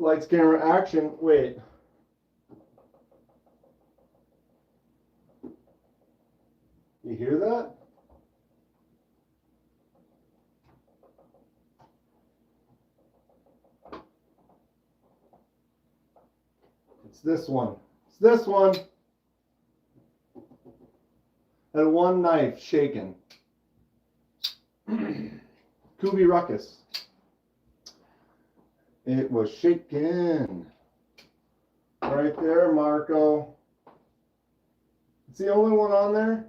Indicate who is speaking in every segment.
Speaker 1: Lights, camera, action. Wait. You hear that? It's this one. It's this one. And one knife shaken. Kubi Ruckus. It was shaken. Right there, Marco. It's the only one on there.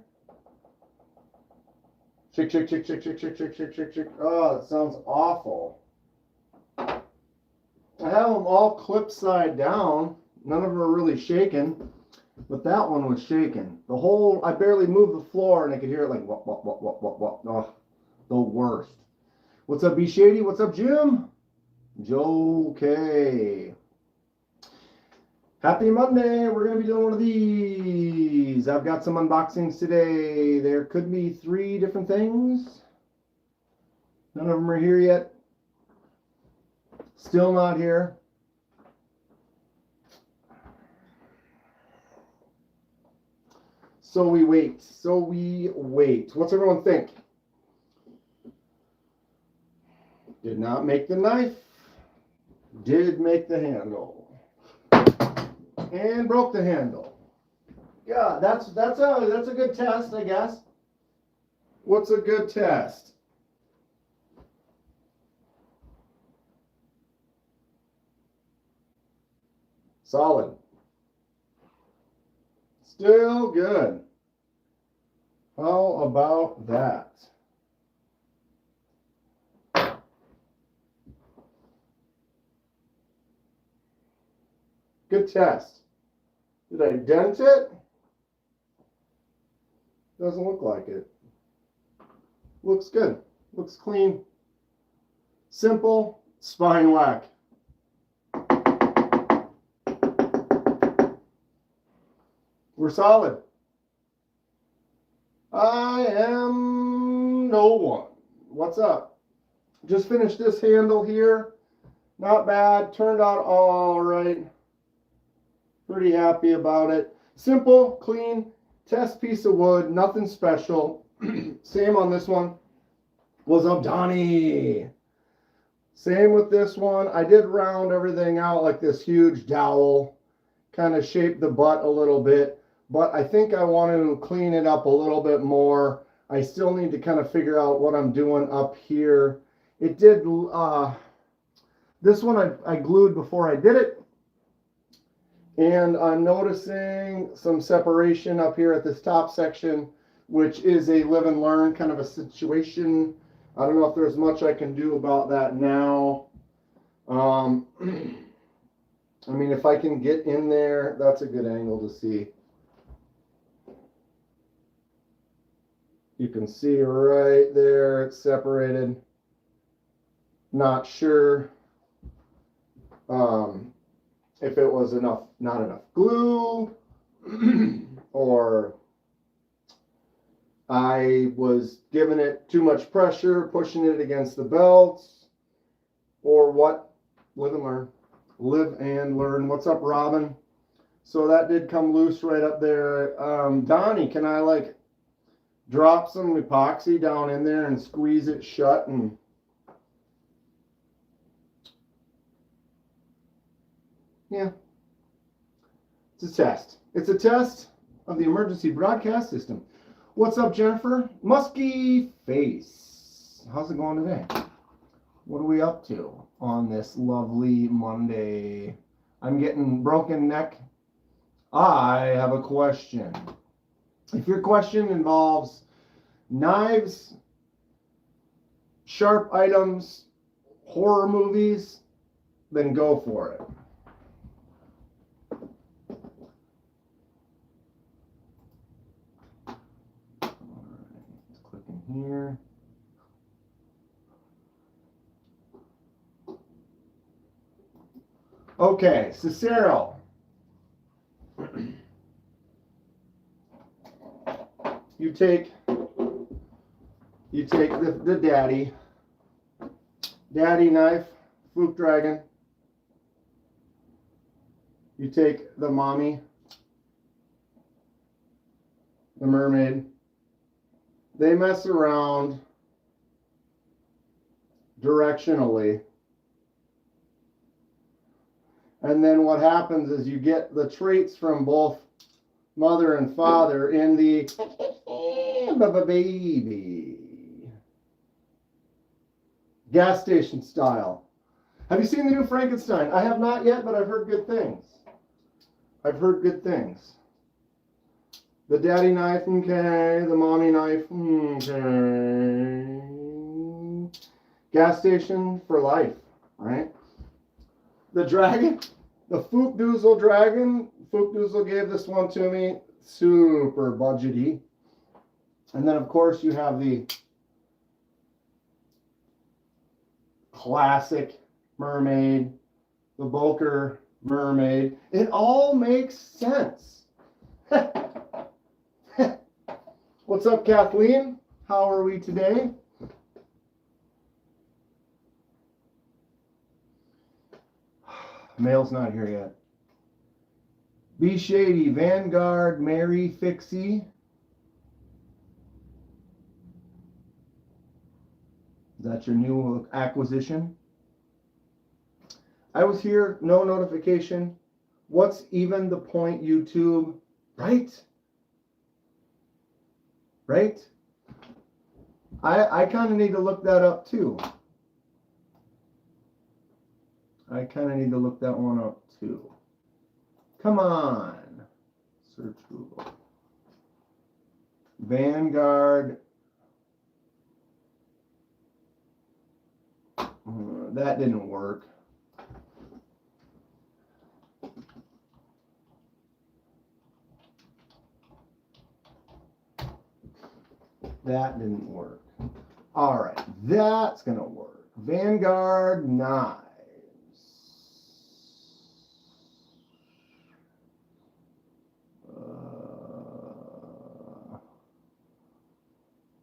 Speaker 1: Shake, shake, shake, shake, shake, shake, shake, shake, shake, shake. Oh, that sounds awful. I have them all clipped side down. None of them are really shaken, but that one was shaken. The whole, I barely moved the floor and I could hear it like, what. Oh, the worst. What's up, B Shady? What's up, Jim? Joe K. Happy Monday. We're going to be doing one of these. I've got some unboxings today. There could be 3 different things. None of them are here yet. Still not here. So we wait. So we wait. What's everyone think? Did not make the knife. Did make the handle. And broke the handle. Yeah, that's a good test, I guess. What's a good test? Solid. Still good. How about that? Good test. Did I dent it? Doesn't look like it. Looks good. Looks clean. Simple spine whack. We're solid. I am no one. What's up? Just finished this handle here. Not bad. Turned out all right. Pretty happy about it. Simple, clean, test piece of wood. Nothing special. Same on this one. What's up, Donnie? Same with this one. I did round everything out like this huge dowel. Kind of shaped the butt a little bit. But I think I want to clean it up a little bit more. I still need to kind of figure out what I'm doing up here. It did, this one I glued before I did it. And I'm noticing some separation up here at this top section, which is a live and learn kind of a situation. I don't know if there's much I can do about that now. I mean, if I can get in there, that's a good angle to see. You can see right there, it's separated. Not sure if it was not enough glue, or I was giving it too much pressure, pushing it against the belts, or what. Live and learn. Live and learn. What's up, Robin? So that did come loose right up there. Donnie, can I like drop some epoxy down in there and squeeze it shut? And yeah, it's a test. It's a test of the emergency broadcast system. What's up, Jennifer? Musky face. How's it going today? What are we up to on this lovely Monday? I'm getting broken neck. I have a question. If your question involves knives, sharp items, horror movies, then go for it. All right, let's click in here. Okay, Cicero. You take the daddy knife, Fluke Dragon. You take the mommy, the mermaid, they mess around directionally. And then what happens is you get the traits from both mother and father in the baby. Gas station style. Have you seen the new Frankenstein? I have not yet, but I've heard good things. I've heard good things. The daddy knife, okay. The mommy knife, okay. Gas station for life, right? The dragon, the Fook Doozle dragon. Fook Doozle gave this one to me. Super budgety. And then, of course, you have the classic mermaid, the Boker mermaid. It all makes sense. What's up, Kathleen? How are we today? Mail's not here yet. Be Shady, Vanguard, Mary, Fixie. Is that your new acquisition? I was here, no notification. What's even the point, YouTube? Right? Right? I kind of need to look that up too. I kind of need to look that one up too. Come on. Search Google. Vanguard. That didn't work. That didn't work. All right, that's going to work. Vanguard knives.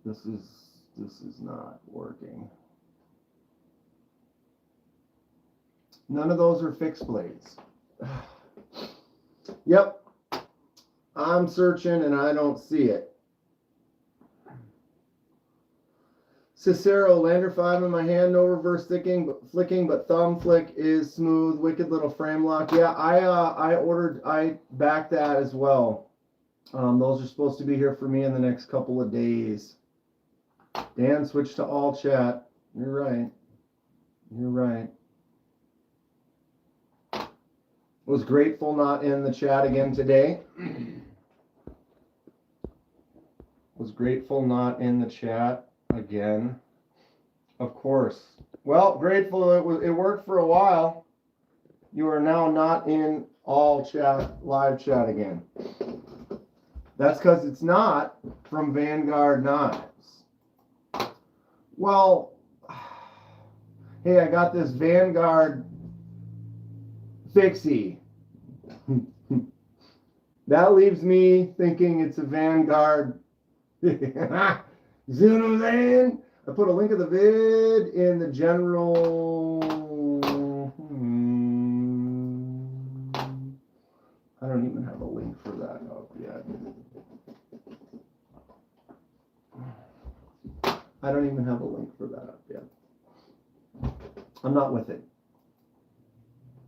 Speaker 1: This is not working. None of those are fixed blades. Yep. I'm searching and I don't see it. Cicero, Lander 5 in my hand, no reverse flicking, but thumb flick is smooth. Wicked little frame lock. Yeah, I backed that as well. Those are supposed to be here for me in the next couple of days. Dan, switch to all chat. You're right. You're right. Was Grateful not in the chat again today? Was Grateful not in the chat again? Of course. Well, Grateful, it worked for a while. You are now not in all chat, live chat again. That's because it's not from Vanguard Knives. Well, hey, I got this Vanguard Fixie. That leaves me thinking it's a Vanguard. See what I'm saying? I put a link of the vid in the general. I don't even have a link for that up yet. I don't even have a link for that up yet. I'm not with it.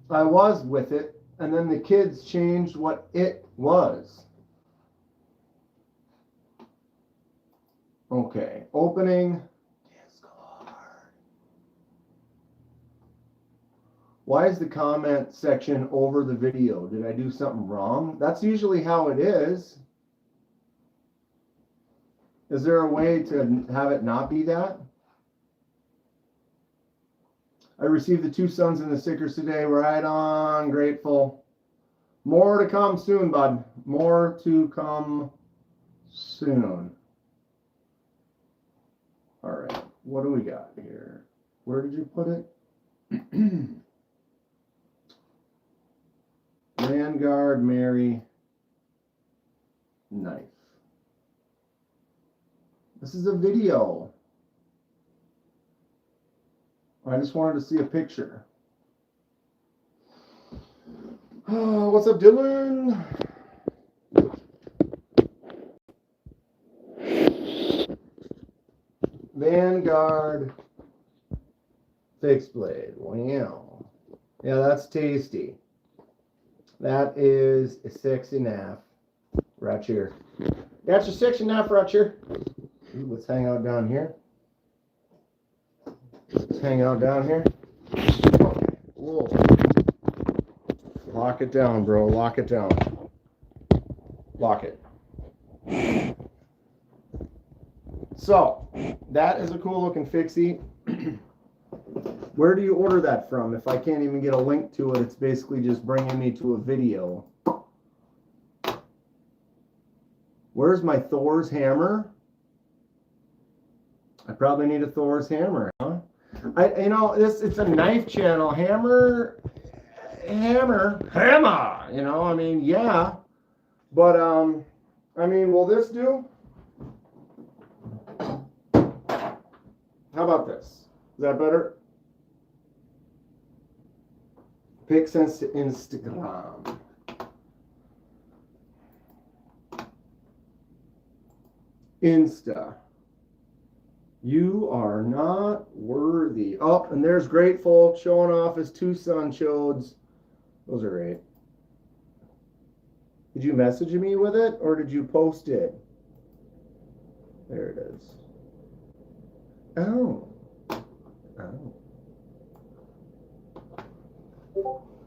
Speaker 1: I was with it, and then the kids changed what it was. Okay, opening Discord. Why is the comment section over the video? Did I do something wrong? That's usually how it is. Is there a way to have it not be that? I received the 2 sons and the stickers today. Right on, Grateful. More to come soon, bud. More to come soon. All right, what do we got here? Where did you put it? Vanguard Mary knife. This is a video. I just wanted to see a picture. Oh, What's up, Dylan? Vanguard fixed blade. Wow. Yeah, that's tasty. That is a 6.5 right here. That's a 6.5 right here. Ooh, let's hang out down here. Let's hang out down here. Okay. Whoa. Lock it down, bro. Lock it down. Lock it. So, that is a cool looking fixie. Where do you order that from? If I can't even get a link to it, it's basically just bringing me to a video. Where's my Thor's hammer? I probably need a Thor's hammer, huh? It's a knife channel. Hammer. You know, I mean, yeah. But, I mean, will this do? How about this? Is that better? Pics to Instagram. Insta. You are not worthy. Oh, and there's Grateful showing off his 2 sunchodes. Those are great. Did you message me with it or did you post it? There it is. Oh. Oh.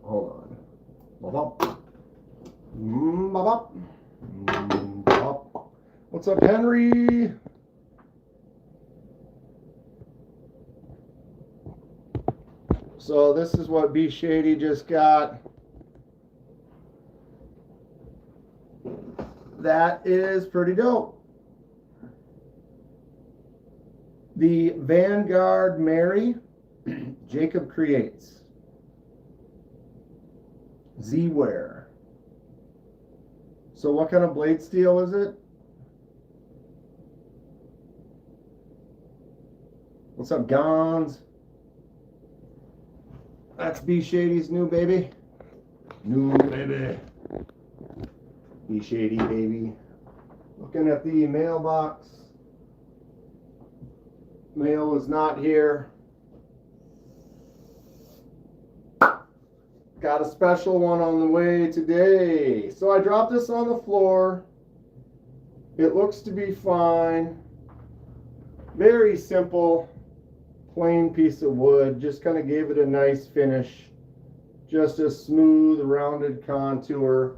Speaker 1: Hold on. Bop. Bop. What's up, Henry? So this is what B Shady just got. That is pretty dope. The Vanguard Mary Jacob Creates. Z-Wear. So what kind of blade steel is it? What's up, Gons? That's B Shady's new baby. New baby. B Shady baby. Looking at the mailbox. Mail is not here. Got a special one on the way today. So I dropped this on the floor. It looks to be fine. Very simple, plain piece of wood. Just kind of gave it a nice finish. Just a smooth, rounded contour.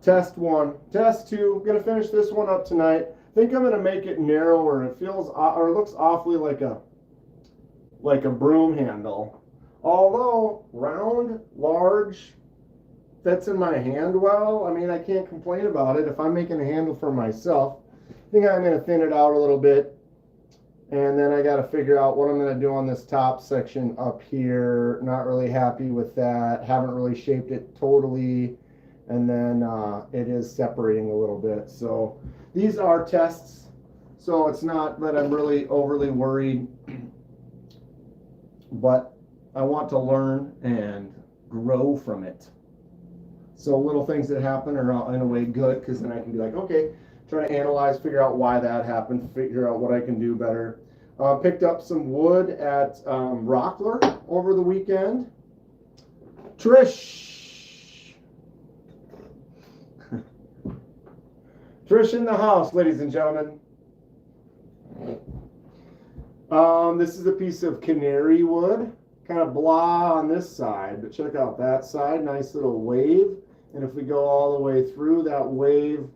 Speaker 1: Test 1. Test 2. I'm going to finish this one up tonight. I think I'm going to make it narrower. It feels, or it looks awfully like a broom handle. Although round, large, fits in my hand well. I mean, I can't complain about it. If I'm making a handle for myself, I think I'm going to thin it out a little bit. And then I got to figure out what I'm going to do on this top section up here. Not really happy with that. Haven't really shaped it totally. And then it is separating a little bit. So these are tests. So it's not that I'm really overly worried. But I want to learn and grow from it. So little things that happen are in a way good, because then I can be like, okay, try to analyze, figure out why that happened, figure out what I can do better. Picked up some wood at Rockler over the weekend. Trish. Trish in the house, ladies and gentlemen. This is a piece of canary wood. Kind of blah on this side, but check out that side. Nice little wave. And if we go all the way through that wave,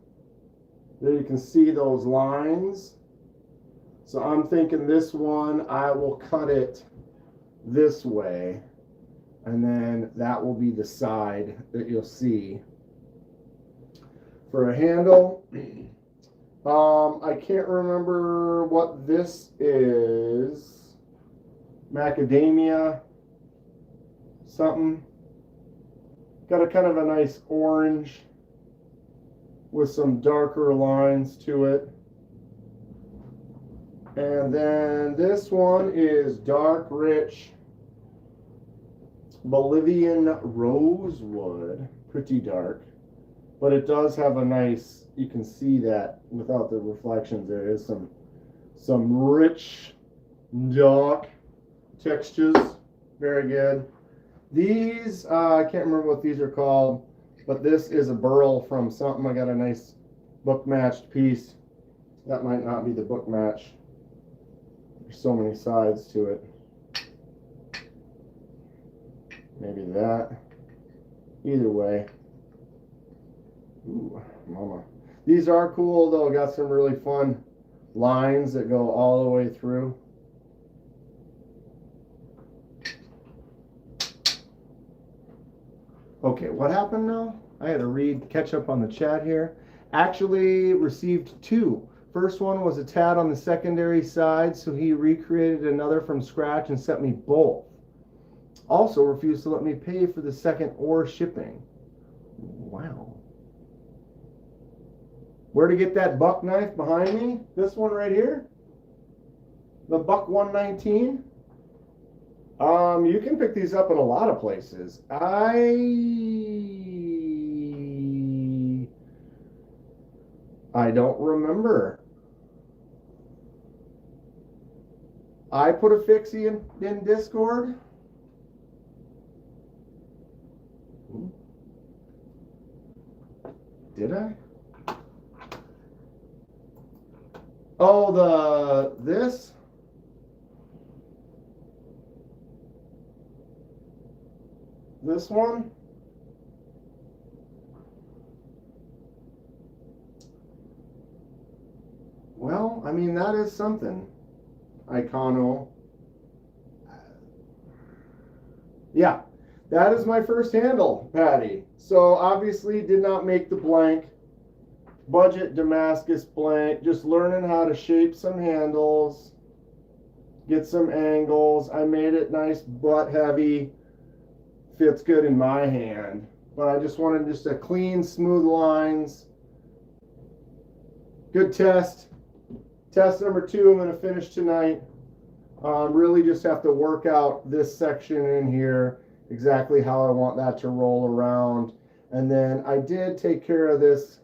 Speaker 1: there you can see those lines. So I'm thinking this one, I will cut it this way. And then that will be the side that you'll see. For a handle, I can't remember what this is. Macadamia something. Got a kind of a nice orange with some darker lines to it. And then this one is dark rich Bolivian rosewood. pretty dark, but it does have a nice, you can see that without the reflections, there is some rich dark textures. Very good. These, I can't remember what these are called, but this is a burl from something. I got a nice book matched piece. That might not be the book match. There's so many sides to it. Maybe that. Either way. Ooh, mama. These are cool though. Got some really fun lines that go all the way through. Okay, what happened now? I had to catch up on the chat here. Actually received two. First one was a tad on the secondary side, so he recreated another from scratch and sent me both. Also refused to let me pay for the second or shipping. Wow. Where to get that buck knife behind me? This one right here? The Buck 119? You can pick these up at a lot of places. I don't remember. I put a fixie in Discord. Did I? Oh, this? This one? Well, I mean, that is something. Icono. Yeah, that is my first handle, Patty. So obviously did not make the blank. Budget Damascus blank. Just learning how to shape some handles. Get some angles. I made it nice butt heavy. Fits good in my hand. But I just wanted just a clean, smooth lines. Good test. Test number 2 I'm going to finish tonight. Really just have to work out this section in here, exactly how I want that to roll around. And then I did take care of this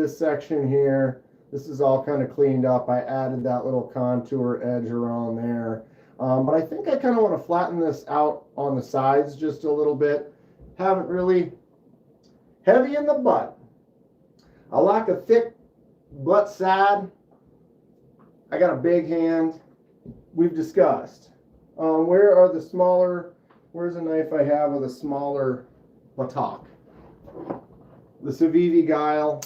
Speaker 1: section here. This is all kind of cleaned up. I added that little contour edge around there. But I think I kind of want to flatten this out on the sides just a little bit. Haven't really heavy in the butt. I like a thick butt side. I got a big hand. We've discussed. Where are the smaller? Where's a knife I have with a smaller buttock? The Civivi Guile.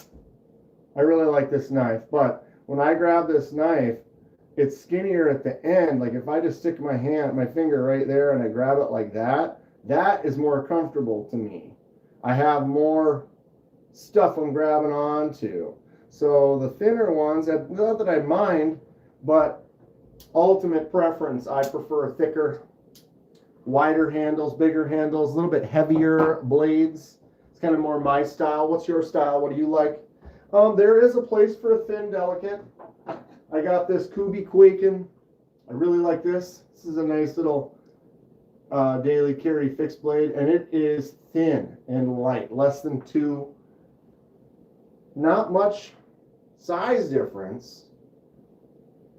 Speaker 1: I really like this knife, but when I grab this knife, it's skinnier at the end. Like if I just stick my finger right there and I grab it like that, that is more comfortable to me. I have more stuff I'm grabbing onto. So the thinner ones, not that I mind, but ultimate preference, I prefer thicker, wider handles, bigger handles, a little bit heavier blades. It's kind of more my style. What's your style? What do you like? There is a place for a thin, delicate. I got this Kubi Quaken. I really like this. This is a nice little daily carry fixed blade, and it is thin and light, less than 2. Not much size difference,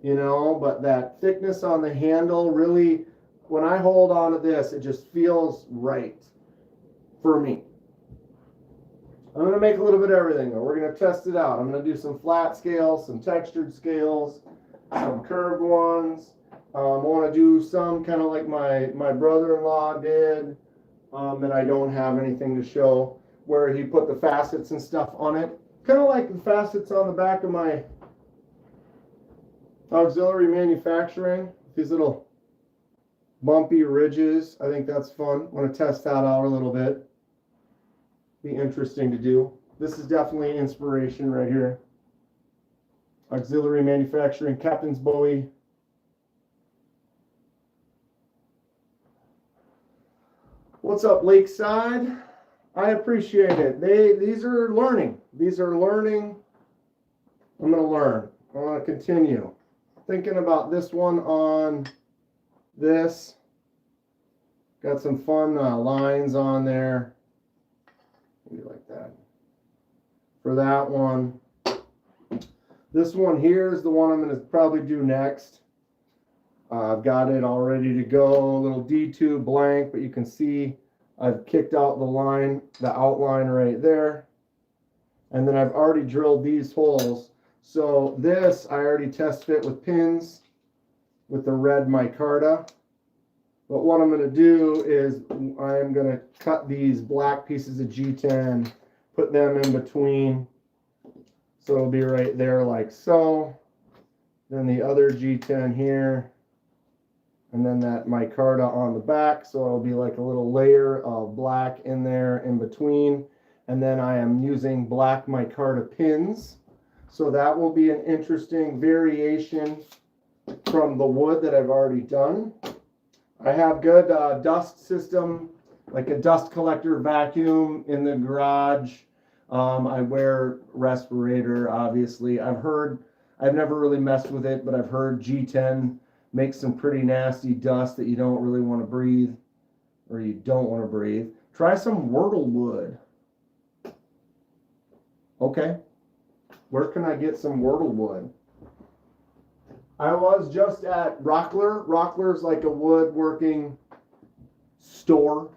Speaker 1: you know, but that thickness on the handle really, when I hold on to this, it just feels right for me. I'm going to make a little bit of everything though. We're going to test it out. I'm going to do some flat scales, some textured scales, some curved ones. I want to do some kind of like my brother-in-law did, that I don't have anything to show, where he put the facets and stuff on it. Kind of like the facets on the back of my auxiliary manufacturing. These little bumpy ridges. I think that's fun. I want to test that out a little bit. Be interesting to do. This is definitely inspiration right here. Auxiliary manufacturing, Captain's Bowie. What's up, Lakeside? I appreciate it. These are learning. These are learning. I'm going to learn. I want to continue. Thinking about this one on this. Got some fun lines on there. maybe like that. For that one. This one here is the one I'm going to probably do next. I've got it all ready to go, a little D2 blank, but you can see I've kicked out the line, the outline right there. And then I've already drilled these holes. So this I already test fit with pins with the red micarta. But what I'm going to do is I'm going to cut these black pieces of G10, put them in between. So it'll be right there like so. Then the other G10 here. And then that micarta on the back. So it'll be like a little layer of black in there in between. And then I am using black micarta pins. So that will be an interesting variation from the wood that I've already done. I have good dust system, like a dust collector vacuum in the garage. I wear respirator, obviously. I've never really messed with it, but I've heard G10 makes some pretty nasty dust that you don't really want to breathe, or you don't want to breathe. Try some whortle wood. Okay, where can I get some whortle wood? I was just at Rockler. Rockler's like a woodworking store.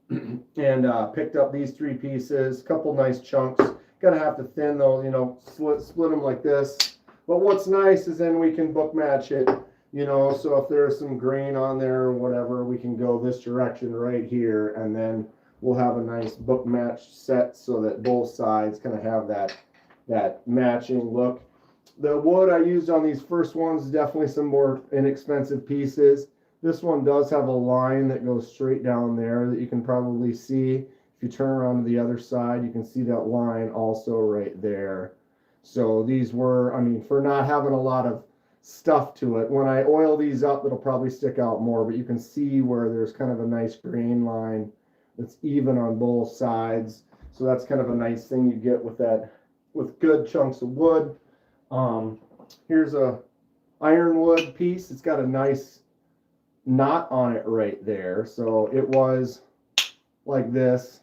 Speaker 1: And picked up these 3 pieces, couple nice chunks. Gonna have to thin those, you know, split them like this. But what's nice is then we can book match it, you know, so if there's some grain on there or whatever, we can go this direction right here, and then we'll have a nice book match set so that both sides kind of have that matching look. The wood I used on these first ones is definitely some more inexpensive pieces. This one does have a line that goes straight down there that you can probably see. If you turn around to the other side, you can see that line also right there. So these were, I mean, for not having a lot of stuff to it, when I oil these up, it'll probably stick out more, but you can see where there's kind of a nice grain line that's even on both sides. So that's kind of a nice thing you get with that, with good chunks of wood. Here's a ironwood piece. It's got a nice knot on it right there. So it was like this.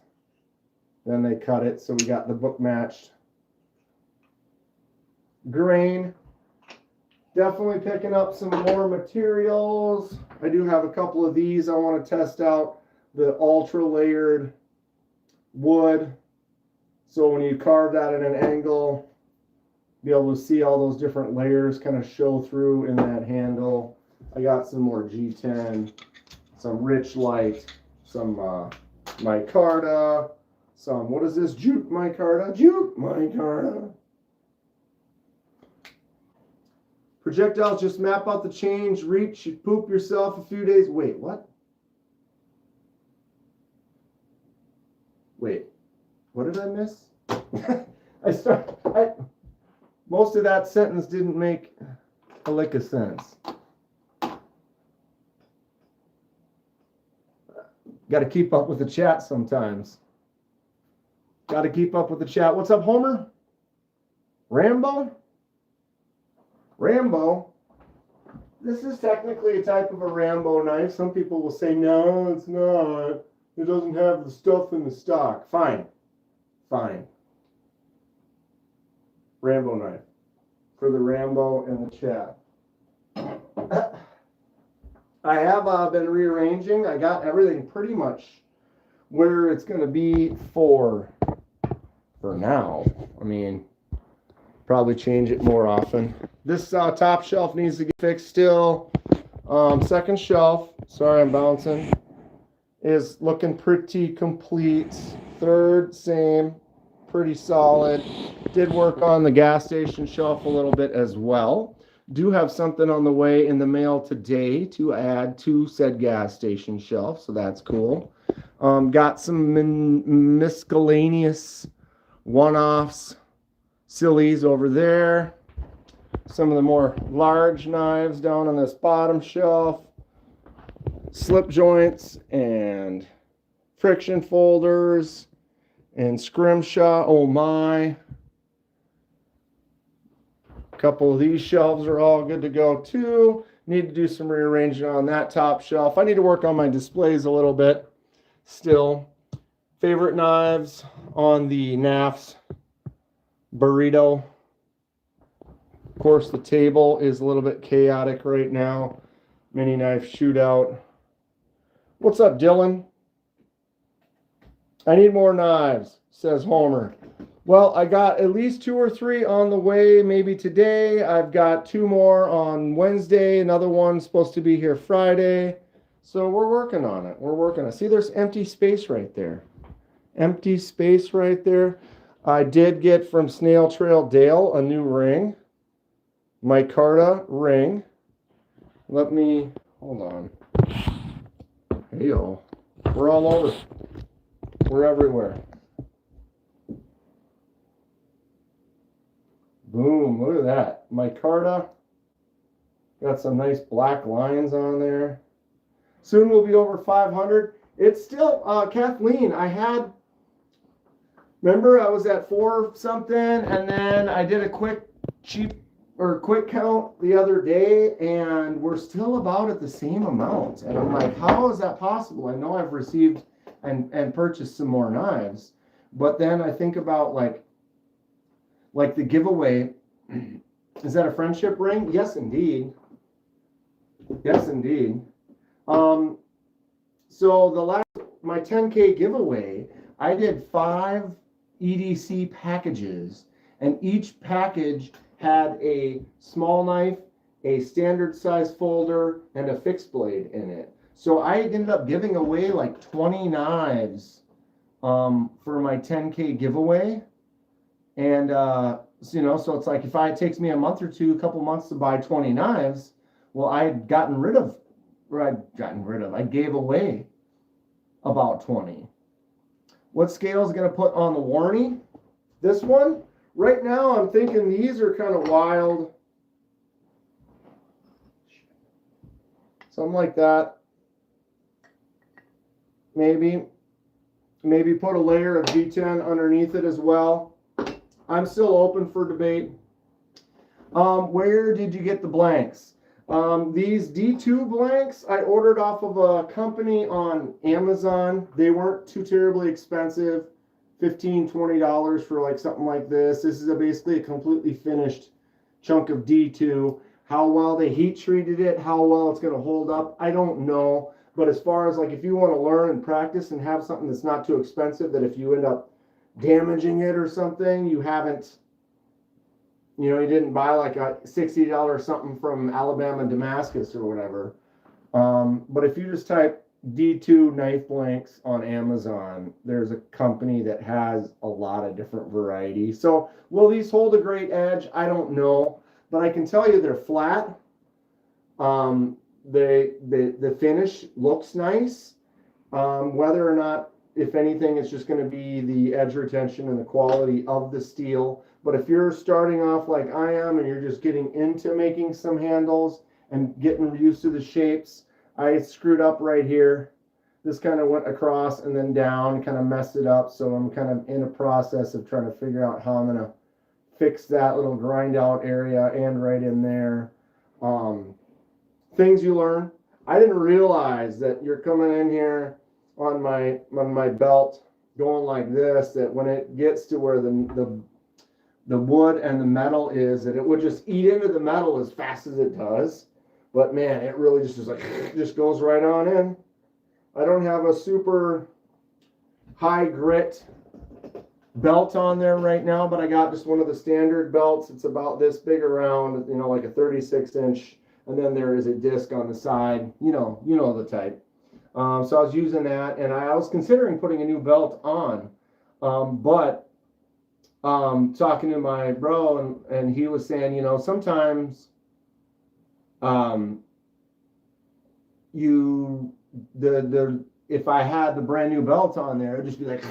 Speaker 1: Then they cut it, so we got the book matched grain. Definitely picking up some more materials. I do have a couple of these I want to test out. The ultra layered wood. So when you carve that at an angle, be able to see all those different layers kind of show through in that handle. I got some more G10, some rich light, some micarta, some, what is this, jute micarta? Jute micarta. Projectiles, just map out the change, reach, you poop yourself a few days. Wait, what? Wait, what did I miss? Most of that sentence didn't make a lick of sense. Got to keep up with the chat sometimes. Got to keep up with the chat. What's up, Homer? Rambo? Rambo? This is technically a type of a Rambo knife. Some people will say, no, it's not. It doesn't have the stuff in the stock. Fine. Fine. Rambo knife. For the Rambo in the chat. I have been rearranging. I got everything pretty much where it's going to be for now. I mean, probably change it more often. This top shelf needs to get fixed still. Second shelf, sorry I'm bouncing, is looking pretty complete. Third, same, pretty solid. Did work on the gas station shelf a little bit as well. Do have something on the way in the mail today to add to said gas station shelf, so that's cool. Got some miscellaneous one-offs, sillies over there. Some of the more large knives down on this bottom shelf. Slip joints and friction folders and scrimshaw. Oh my. A couple of these shelves are all good to go too. Need to do some rearranging on that top shelf. I need to work on my displays a little bit. still. Favorite knives on the NAFS burrito. Of course, the table is a little bit chaotic right now. Mini knife shootout. What's up, Dylan? I need more knives, says Homer. Well, I got at least 2 or 3 on the way, maybe today. I've got 2 more on Wednesday. Another one's supposed to be here Friday. So we're working on it. We're working on it. See, there's empty space right there. Empty space right there. I did get from Snail Trail Dale a new ring. Micarta ring. Let me, hold on. Hey-o. We're all over. We're everywhere. Boom, look at that. Micarta. Got some nice black lines on there. Soon we'll be over 500. It's still, Kathleen, remember I was at 4 something, and then I did a quick count the other day, and we're still about at the same amount. And I'm like, how is that possible? I know I've received and purchased some more knives, but then I think about like the giveaway. Is that a friendship ring? Yes, indeed. Yes, indeed. So my 10K giveaway, I did 5 EDC packages, and each package had a small knife, a standard size folder, and a fixed blade in it. So I ended up giving away like 20 knives for my 10K giveaway. And so it's like if it takes me a month or two, a couple months to buy 20 knives, well, I gave away about 20. What scale is going to put on the warranty? This one? Right now, I'm thinking these are kind of wild. Something like that. Maybe put a layer of G10 underneath it as well. I'm still open for debate. Where did you get the blanks? These D2 blanks I ordered off of a company on Amazon. They weren't too terribly expensive. $15, $20 for like something like this. This is basically a completely finished chunk of D2. How well they heat treated it, how well it's going to hold up, I don't know. But as far as like if you want to learn and practice and have something that's not too expensive, that if you end up damaging it or something, you didn't buy like a $60 something from Alabama Damascus or whatever. But if you just type D2 knife blanks on Amazon, there's a company that has a lot of different varieties. So will these hold a great edge? I don't know, but I can tell you they're flat. The finish looks nice. Whether or not, if anything, it's just going to be the edge retention and the quality of the steel. But if you're starting off like I am and you're just getting into making some handles and getting used to the shapes, I screwed up right here. This kind of went across and then down, kind of messed it up. So I'm kind of in a process of trying to figure out how I'm going to fix that little grind out area and right in there. Things you learn. I didn't realize that you're coming in here on my belt going like this, that when it gets to where the wood and the metal is, that it would just eat into the metal as fast as it does. But man, it really just is like, just goes right on in. I don't have a super high grit belt on there right now, but I got just one of the standard belts. It's about this big around, like a 36-inch. And then there is a disc on the side, you know the type. So I was using that, and I was considering putting a new belt on. But talking to my bro, and he was saying, sometimes if I had the brand new belt on there, it'd just be like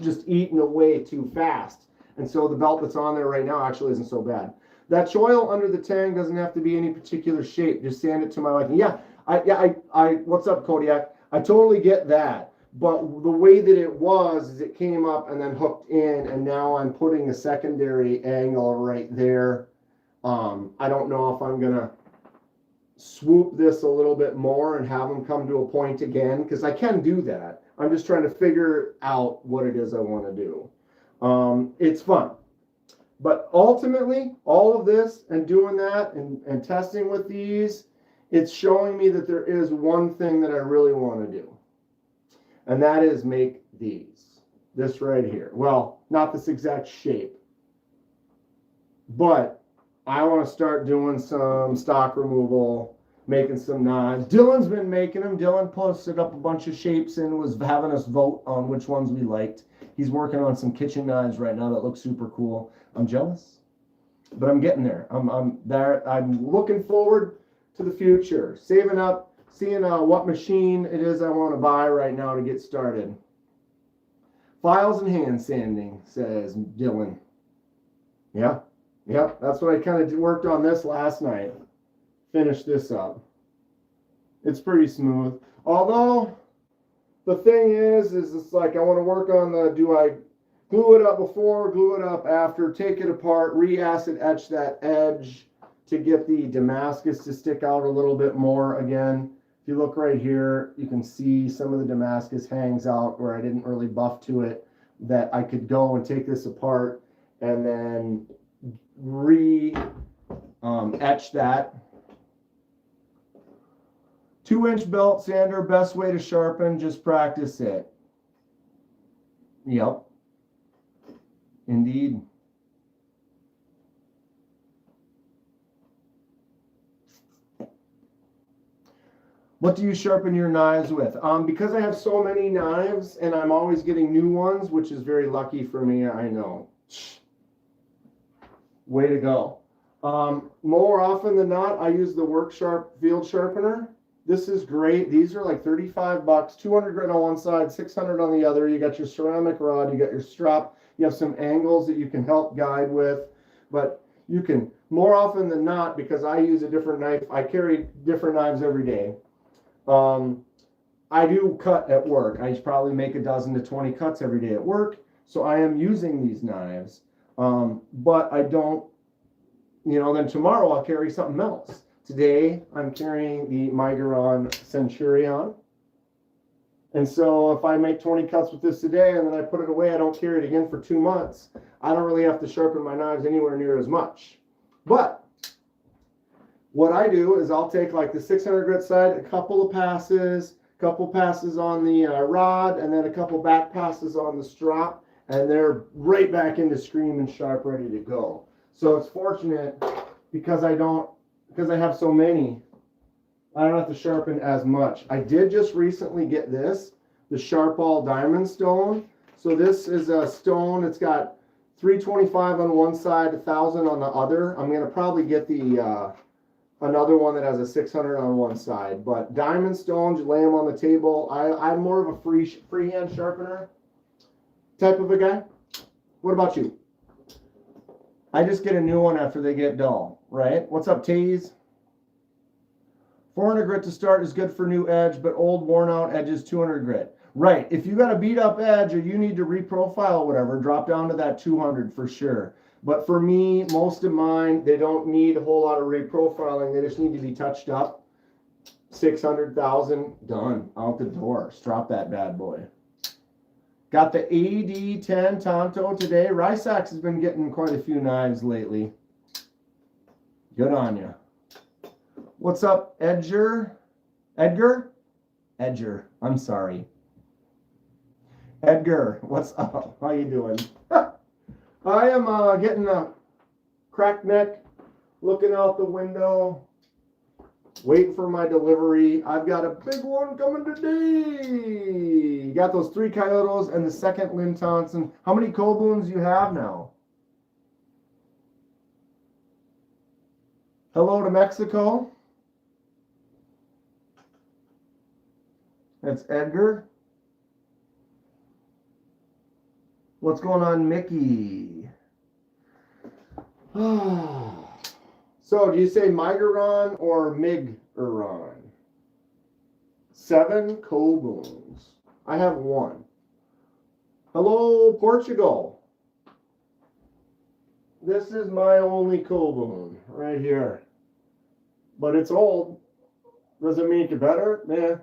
Speaker 1: just eating away too fast. And so the belt that's on there right now actually isn't so bad. That choil under the tang doesn't have to be any particular shape. Just sand it to my liking. Yeah, I what's up, Kodiak? I totally get that. But the way that it was is it came up and then hooked in, and now I'm putting a secondary angle right there. I don't know if I'm gonna swoop this a little bit more and have them come to a point again, because I can do that. I'm just trying to figure out what it is I want to do. It's fun. But ultimately, all of this and doing that and testing with these, it's showing me that there is one thing that I really want to do. And that is make these. This right here. Well, not this exact shape. But I want to start doing some stock removal, making some knives. Dylan's been making them. Dylan posted up a bunch of shapes and was having us vote on which ones we liked. He's working on some kitchen knives right now that look super cool. I'm jealous, but I'm getting there. I'm there. I'm looking forward to the future, saving up, seeing what machine it is I want to buy right now to get started. Files and hand sanding, says Dylan. Yeah, that's what I kind of worked on this last night. Finished this up. It's pretty smooth. Although, the thing is it's like I want to work on the, do I glue it up before, glue it up after, take it apart, re-acid etch that edge to get the Damascus to stick out a little bit more again. If you look right here, you can see some of the Damascus hangs out where I didn't really buff to it, that I could go and take this apart and then etch that. 2-inch belt sander, best way to sharpen, just practice it. Yep. Indeed. What do you sharpen your knives with? Because I have so many knives and I'm always getting new ones, which is very lucky for me, I know. Way to go. More often than not, I use the Work Sharp field sharpener. This is great. These are like 35 bucks, 200 grit on one side, 600 on the other. You got your ceramic rod, you got your strap, you have some angles that you can help guide with, but you can, more often than not, because I use a different knife, I carry different knives every day. I do cut at work. I probably make a dozen to 20 cuts every day at work, so I am using these knives. But I don't, then tomorrow I'll carry something else. Today I'm carrying the Migaron Centurion. And so if I make 20 cuts with this today and then I put it away, I don't carry it again for 2 months, I don't really have to sharpen my knives anywhere near as much. But what I do is I'll take like the 600 grit side, a couple passes on the rod, and then a couple back passes on the strap, and they're right back into screaming sharp, ready to go. So it's fortunate because I have so many, I don't have to sharpen as much. I did just recently get this, the Sharpall Diamond Stone. So this is a stone. It's got 325 on one side, 1,000 on the other. I'm going to probably get the another one that has a 600 on one side. But diamond stones, you lay them on the table. I'm more of a freehand sharpener type of a guy. What about you? I just get a new one after they get dull, right? What's up, Taze? 400 grit to start is good for new edge, but old worn out edges 200 grit. Right, if you got a beat up edge or you need to reprofile or whatever, drop down to that 200 for sure. But for me, most of mine, they don't need a whole lot of reprofiling. They just need to be touched up. 600,000, done, out the door. Strop that bad boy. Got the AD10 Tonto today. Rysax has been getting quite a few knives lately. Good on you. What's up, Edgar? Edgar? Edgar, I'm sorry. Edgar, what's up? How you doing? I am getting a cracked neck, looking out the window, waiting for my delivery. I've got a big one coming today. Got those 3 Kyotos and the second Lynn Thompson. How many Kobuns do you have now? Hello to Mexico. That's Edgar. What's going on, Mickey? So, do you say Migaron or Miguron? 7 Kobuns. I have 1. Hello, Portugal. This is my only Kobun right here. But it's old. Does it make it better? Nah.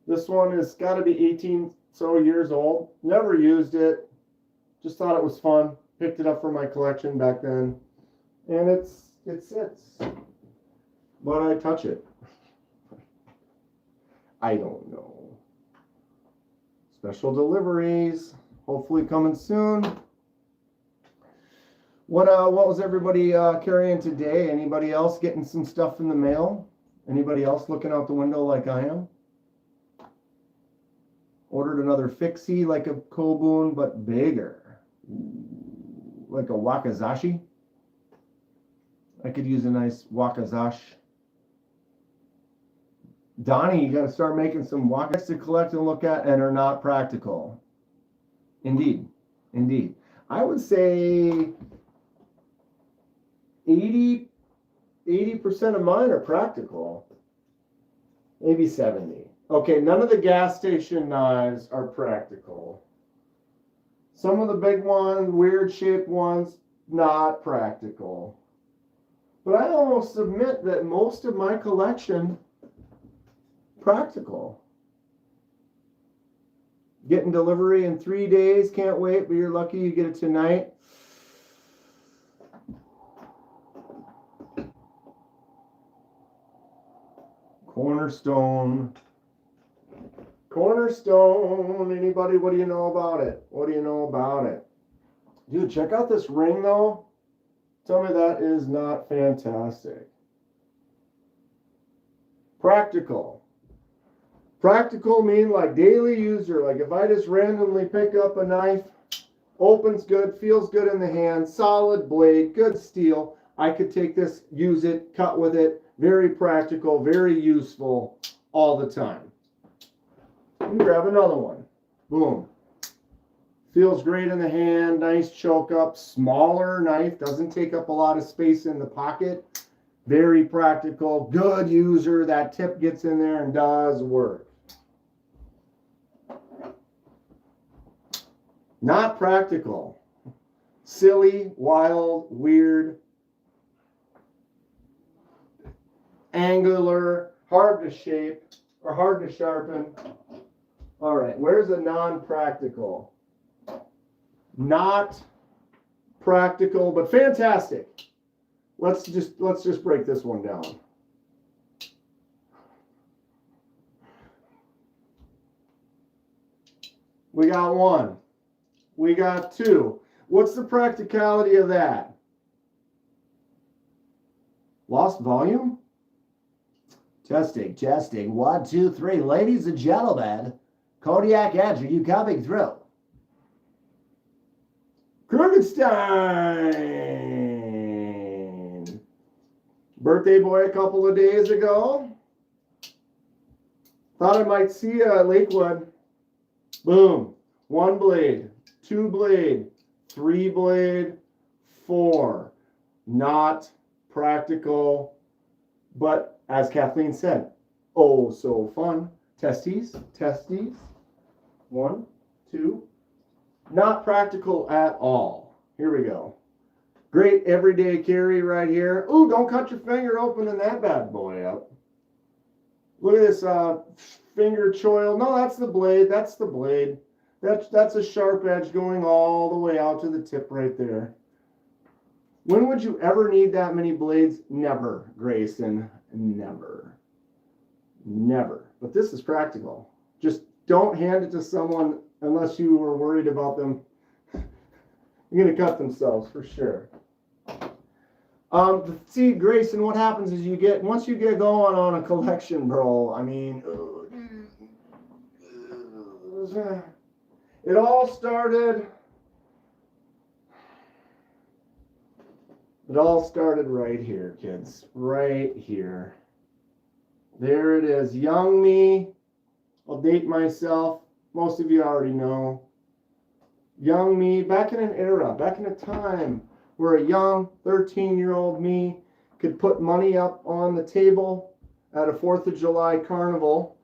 Speaker 1: This one has got to be 18 so years old. Never used it. Just thought it was fun. Picked it up for my collection back then. And it sits. But I touch it. I don't know. Special deliveries. Hopefully coming soon. What was everybody carrying today? Anybody else getting some stuff in the mail? Anybody else looking out the window like I am? Ordered another fixie like a Kobun, but bigger. Like a Wakizashi. I could use a nice Wakizashi. Donnie, you got to start making some Wakis to collect and look at and are not practical. Indeed. Indeed. I would say 80% of mine are practical. Maybe 70. Okay, none of the gas station knives are practical. Some of the big ones, weird shaped ones, not practical. But I almost submit that most of my collection, practical. Getting delivery in 3 days, can't wait, but you're lucky you get it tonight. Cornerstone. Cornerstone. Anybody, what do you know about it? What do you know about it? Dude, check out this ring though. Tell me that is not fantastic. Practical. Practical mean like daily user. Like if I just randomly pick up a knife, opens good, feels good in the hand, solid blade, good steel. I could take this, use it, cut with it. Very practical, very useful all the time. And grab another one. Boom. Feels great in the hand, nice choke up, smaller knife, doesn't take up a lot of space in the pocket. Very practical, good user. That tip gets in there and does work. Not practical. Silly, wild, weird, angular, hard to shape or hard to sharpen. All right, where's a non-practical? Not practical, but fantastic. Let's just break this one down. We got one. We got two. What's the practicality of that? Lost volume? Testing, testing. 1, 2, 3. Ladies and gentlemen, Kodiak Edge, are you coming through? Kurgenstein. Birthday boy a couple of days ago. Thought I might see you at Lakewood. Boom. 1 blade, 2 blade, 3 blade, 4. Not practical, but as Kathleen said, oh so fun. Testes, testes. 1, 2. Not practical at all. Here we go. Great everyday carry right here. Ooh, don't cut your finger opening that bad boy up. Look at this finger choil. No, that's the blade. That's the blade. That's a sharp edge going all the way out to the tip right there. When would you ever need that many blades? Never, Grayson. Never. Never. But this is practical. Just don't hand it to someone unless you were worried about them. You're going to cut themselves for sure. See, Grayson, what happens is once you get going on a collection, bro, I mean, it all started right here, kids. Right here. There it is. Young me. I'll date myself. Most of you already know. Young me, back in an era, back in a time where a young 13-year-old me could put money up on the table at a 4th of July carnival,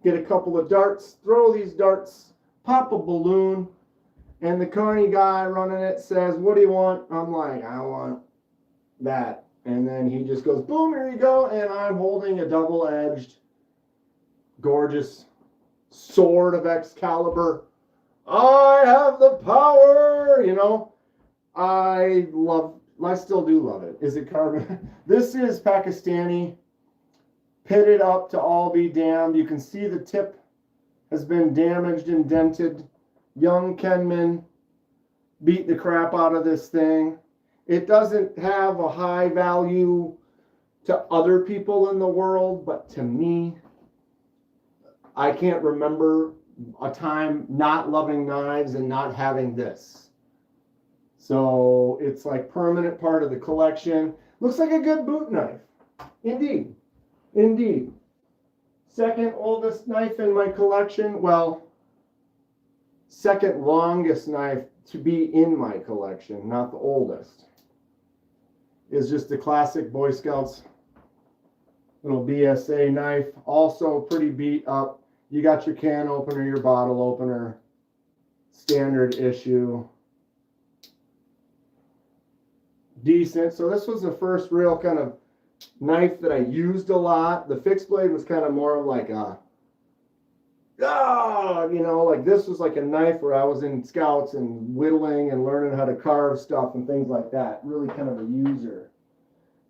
Speaker 1: get a couple of darts, throw these darts, pop a balloon, and the carny guy running it says, "What do you want?" I'm like, "I want that." And then he just goes, boom, here you go. And I'm holding a double-edged, gorgeous sword of Excalibur. I have the power, you know. I still do love it. Is it carbon? This is Pakistani, pitted up to all be damned. You can see the tip has been damaged and dented. Young Kenman beat the crap out of this thing. It doesn't have a high value to other people in the world, but to me, I can't remember a time not loving knives and not having this. So it's like permanent part of the collection. Looks like a good boot knife. Indeed. Indeed. Second oldest knife in my collection. Well, second longest knife to be in my collection, not the oldest. Is just the classic Boy Scouts little BSA knife. Also pretty beat up. You got your can opener, your bottle opener. Standard issue. Decent. So this was the first real kind of knife that I used a lot. The fixed blade was kind of more of like a, you know, like this was like a knife where I was in Scouts and whittling and learning how to carve stuff and things like that. Really kind of a user.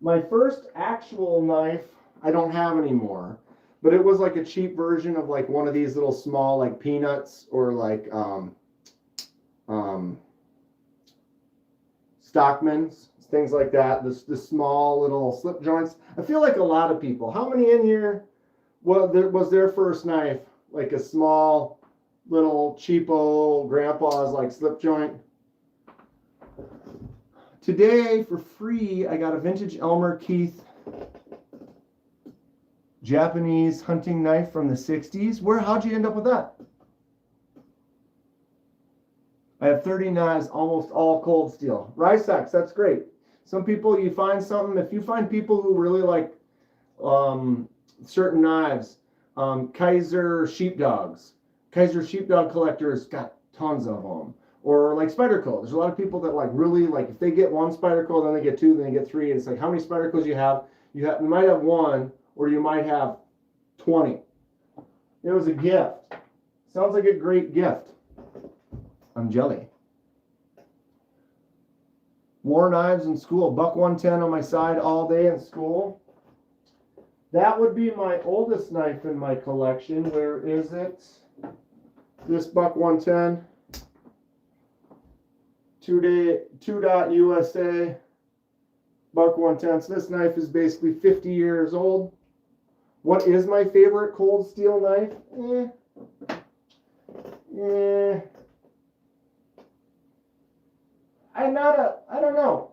Speaker 1: My first actual knife I don't have anymore, but it was like a cheap version of like one of these little small like peanuts or like Stockmans, things like that. The small little slip joints. I feel like a lot of people. How many in here was their first knife like a small little cheapo grandpa's like slip joint? Today for free I got a vintage Elmer Keith Japanese hunting knife from the 60s. How'd you end up with that? I have 30 knives, almost all cold steel. Rysex, that's great. Some people, you find something, if you find people who really like certain knives, Kaiser sheepdogs. Kaiser sheepdog collectors got tons of them. Or like Spyderco. There's a lot of people that like really like, if they get one Spyderco, then they get two, then they get three. It's like, how many Spydercos you have? You might have one, or you might have 20. It was a gift. Sounds like a great gift. I'm jelly. War knives in school. Buck 110 on my side all day in school. That would be my oldest knife in my collection. Where is it? This Buck 110. 2.USA. Buck 110. So this knife is basically 50 years old. What is my favorite cold steel knife? I don't know.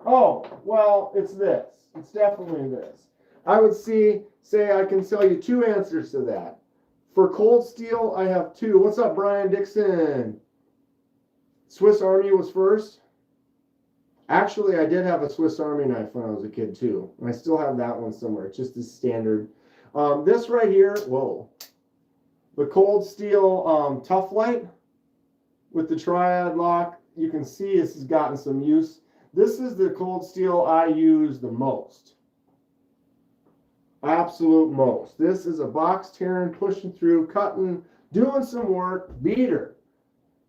Speaker 1: Oh, well, it's this. It's definitely this. I would say I can tell you two answers to that. For cold steel, I have two. What's up, Brian Dixon? Swiss Army was first. Actually, I did have a Swiss Army knife when I was a kid, too. And I still have that one somewhere. It's just as standard. This right here, whoa. The cold steel Tough Light with the triad lock. You can see this has gotten some use. This is the cold steel I use the most. Absolute most. This is a box tearing, pushing through, cutting, doing some work, beater.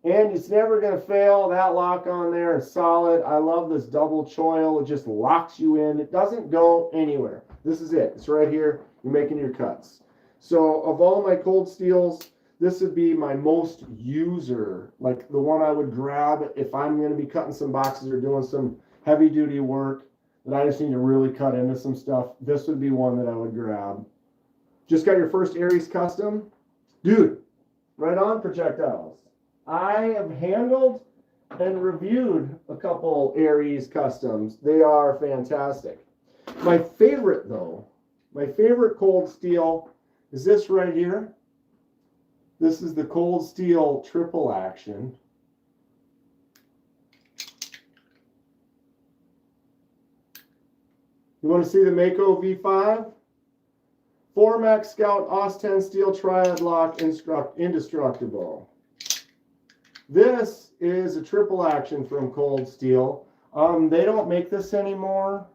Speaker 1: And it's never going to fail. That lock on there is solid. I love this double choil. It just locks you in. It doesn't go anywhere. This is it. It's right here. You're making your cuts. So of all my cold steels, this would be my most user, like the one I would grab if I'm going to be cutting some boxes or doing some heavy duty work that I just need to really cut into some stuff. This would be one that I would grab. Just got your first Aries custom? Dude, right on, projectiles. I have handled and reviewed a couple Aries customs. They are fantastic. My favorite though, my favorite cold steel is this right here. This is the cold steel triple action. You want to see the Mako V5? Formax Scout Osten steel triad lock indestructible. This is a triple action from Cold Steel. They don't make this anymore.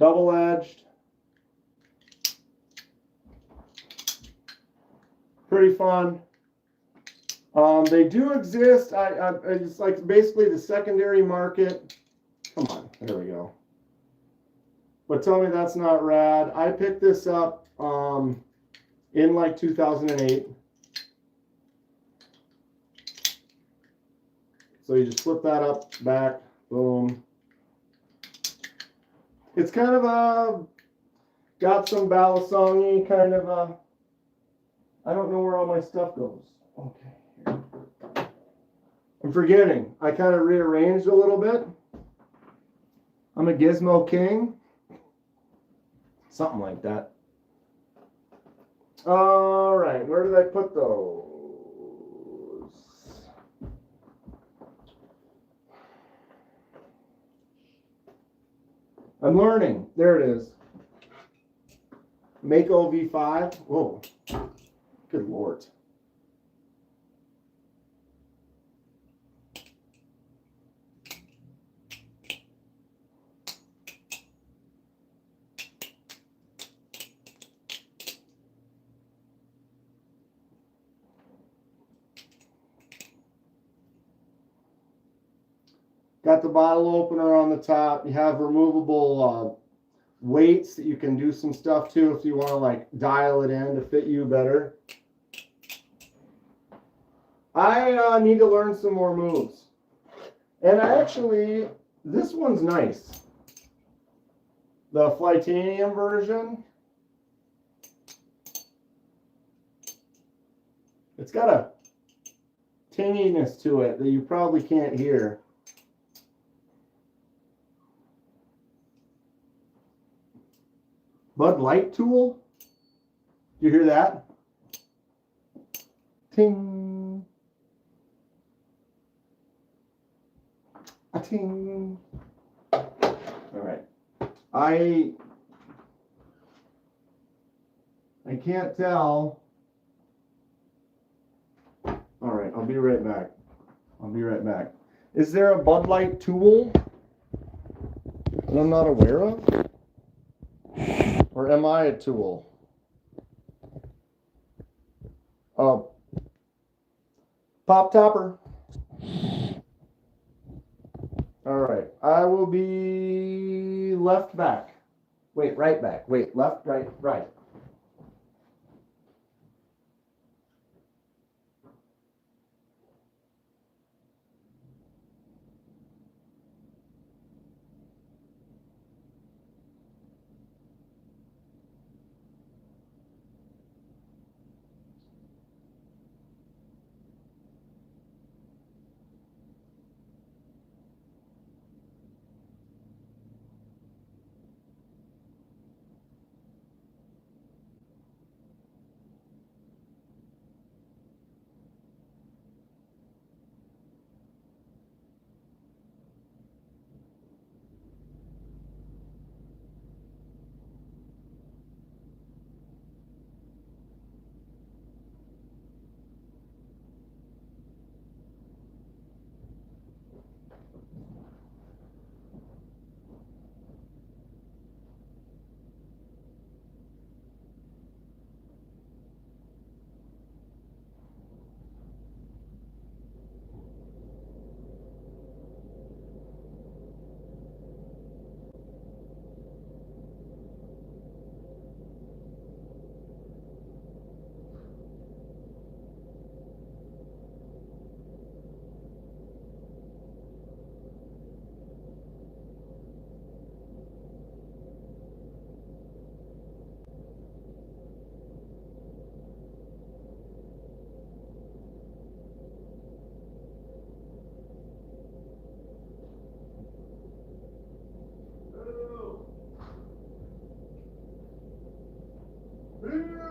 Speaker 1: double-edged. Pretty fun. They do exist. It's like basically the secondary market. Come on, there we go. But tell me that's not rad. I picked this up in like 2008. So you just flip that up, back, boom. It's kind of a, got some balisong-y kind of a, I don't know where all my stuff goes. Okay, here. I'm forgetting. I kind of rearranged a little bit. I'm a gizmo king. Something like that. All right, where did I put those? I'm learning. There it is. Mako V5. Whoa. Good Lord. Got the bottle opener on the top. You have removable weights that you can do some stuff to if you want to like dial it in to fit you better. I need to learn some more moves. And actually, this one's nice. The Flytanium version. It's got a tinginess to it that you probably can't hear. Bud Light tool. Do you hear that? Ting. A ting. All right. I can't tell. All right, I'll be right back. I'll be right back. Is there a Bud Light tool that I'm not aware of? Or am I a tool? Oh. Pop topper. All right. I will be left back. Wait, right back. Wait, left, right, right.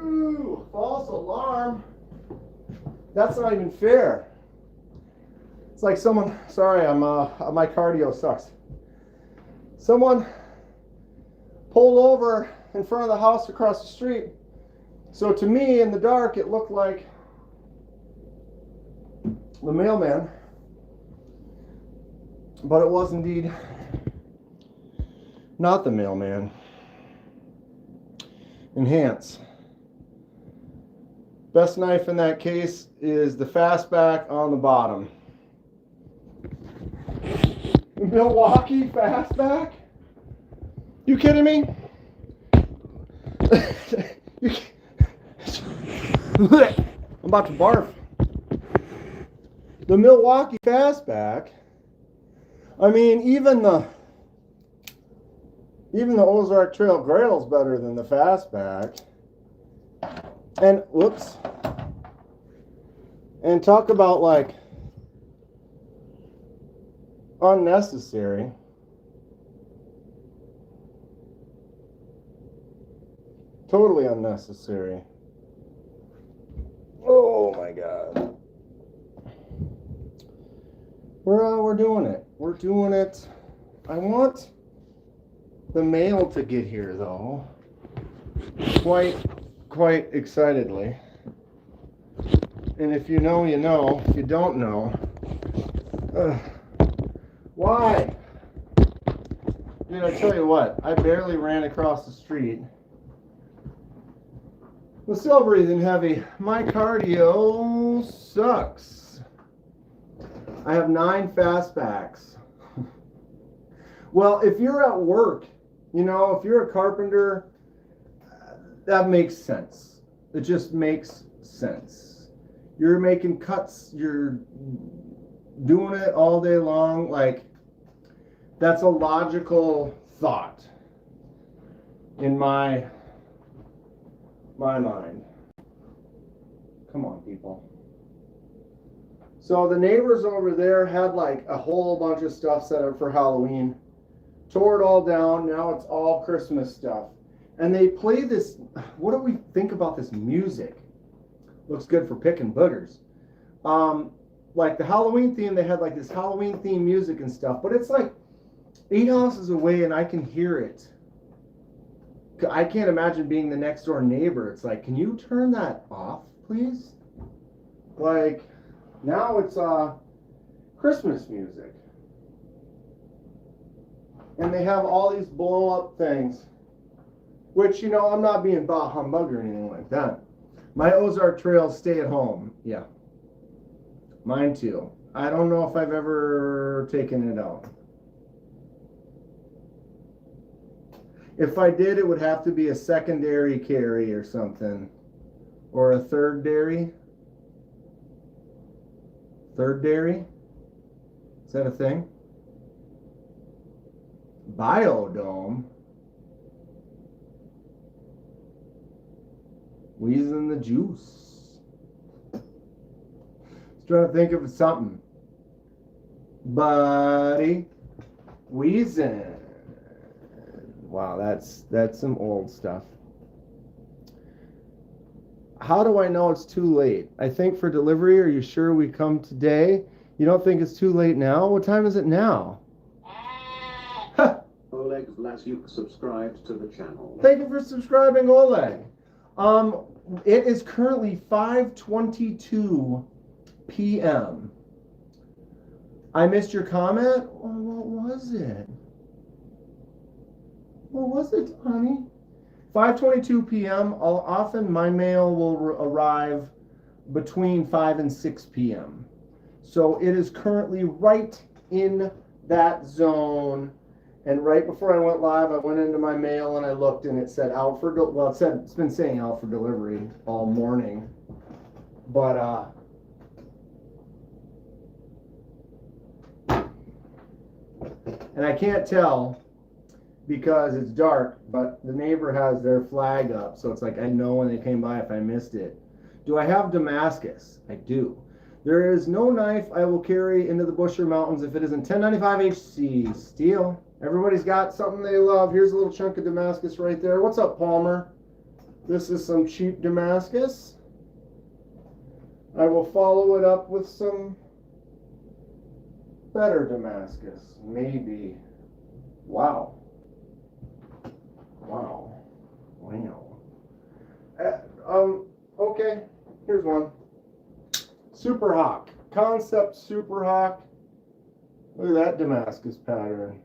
Speaker 1: Ooh, false alarm. That's not even fair. It's like someone, sorry, my cardio sucks. Someone pulled over in front of the house across the street. So to me, in the dark, it looked like the mailman. But it was indeed not the mailman. Enhance. Best knife in that case is the fastback on the bottom. Milwaukee fastback? You kidding me? I'm about to barf. The Milwaukee fastback. I mean, even the Ozark Trail Grail's better than the fastback. And whoops. And talk about like unnecessary. Totally unnecessary. Oh my God. We're doing it. We're doing it. I want the mail to get here though. Quite excitedly. And if you know, you know. If you don't know, why? Dude, I tell you what, I barely ran across the street. The still breathing heavy. My cardio sucks. I have 9 fastbacks. Well, if you're at work, you know, if you're a carpenter, that makes sense. It just makes sense. You're making cuts, you're doing it all day long. Like, that's a logical thought in my mind. Come on, people. So the neighbors over there had like a whole bunch of stuff set up for Halloween. Tore it all down. Now it's all Christmas stuff. And they play this, what do we think about this music? Looks good for picking boogers. Like the Halloween theme, they had like this Halloween theme music and stuff, but it's like 8 houses away and I can hear it. I can't imagine being the next door neighbor. It's like, can you turn that off, please? Like, now it's Christmas music. And they have all these blow up things, which, you know, I'm not being bah humbug or anything like that. My Ozark Trails stay at home. Yeah. Mine too. I don't know if I've ever taken it out. If I did, it would have to be a secondary carry or something. Or a third dairy. Third dairy? Is that a thing? Biodome? Wheezing the juice. Just trying to think of something. Buddy. Wheezing. Wow, that's some old stuff. How do I know it's too late? I think for delivery, are you sure we come today? You don't think it's too late now? What time is it now?
Speaker 2: Oleg, glad you subscribed to the channel.
Speaker 1: Thank you for subscribing, Oleg. It is currently 5:22 p.m. I missed your comment? Oh, what was it? What was it, honey? 5:22 p.m. Often my mail will arrive between 5 and 6 p.m. So it is currently right in that zone. And right before I went live, I went into my mail and I looked and it said out for, well, it's been saying out for delivery all morning. But, and I can't tell because it's dark, but the neighbor has their flag up. So it's like, I know when they came by if I missed it. Do I have Damascus? I do. There is no knife I will carry into the Busher Mountains if it isn't 1095 HC steel. Everybody's got something they love. Here's a little chunk of Damascus right there. What's up, Palmer? This is some cheap Damascus. I will follow it up with some better Damascus. Maybe. Wow. Wow. Wow. Okay. Here's one. Super Hawk. Concept Super Hawk. Look at that Damascus pattern.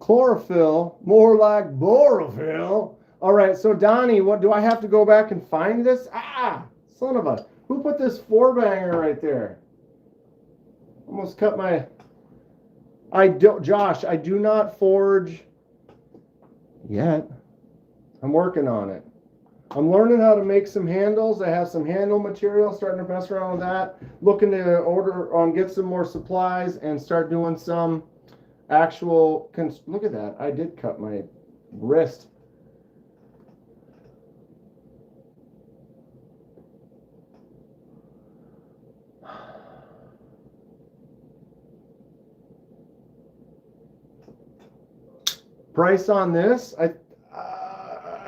Speaker 1: Chlorophyll, more like borophyll. All right, so Donnie, what do I have to go back and find this? Ah, son of a, who put this four banger right there? Almost cut my, Josh, I do not forge yet. I'm working on it. I'm learning how to make some handles. I have some handle material, starting to mess around with that. Looking to order on, get some more supplies and start doing some actual, look at that. I did cut my wrist. Price on this, I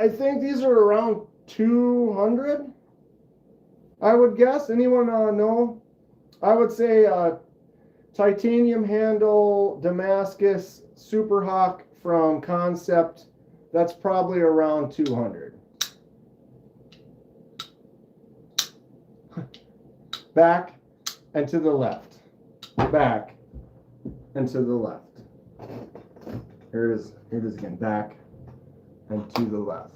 Speaker 1: think these are around 200. I would guess. Anyone know? I would say titanium handle Damascus Super Hawk from Concept. That's probably around 200. Back and to the left. Back and to the left. Here it is. Here it is again. Back and to the left.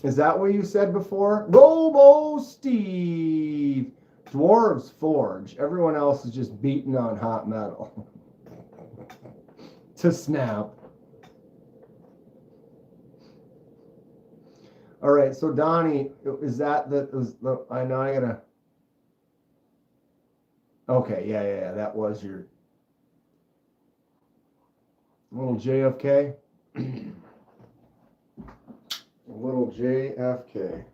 Speaker 1: Is that what you said before? Robo Steve. Dwarves Forge. Everyone else is just beating on hot metal. To snap. All right, so Donnie, is that the I know I gotta. Okay, yeah, that was your little JFK. Little JFK.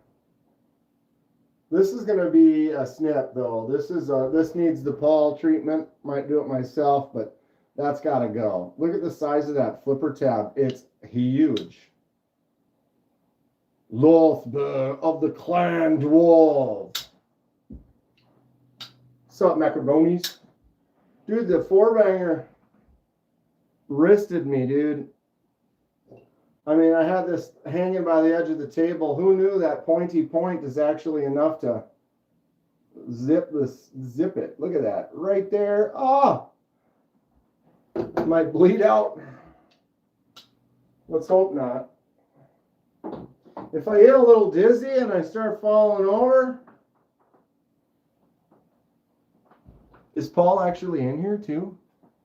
Speaker 1: This is going to be a snip though. This is this needs the Paul treatment. Might do it myself, but that's got to go. Look at the size of that flipper tab. It's huge. Lothburg of the Clan Dwarf. What's up, macaronis? Dude, the four banger wristed me, dude. I mean, I had this hanging by the edge of the table. Who knew that pointy point is actually enough to zip it? Look at that right there. Oh, might bleed out. Let's hope not. If I get a little dizzy and I start falling over, is Paul actually in here too?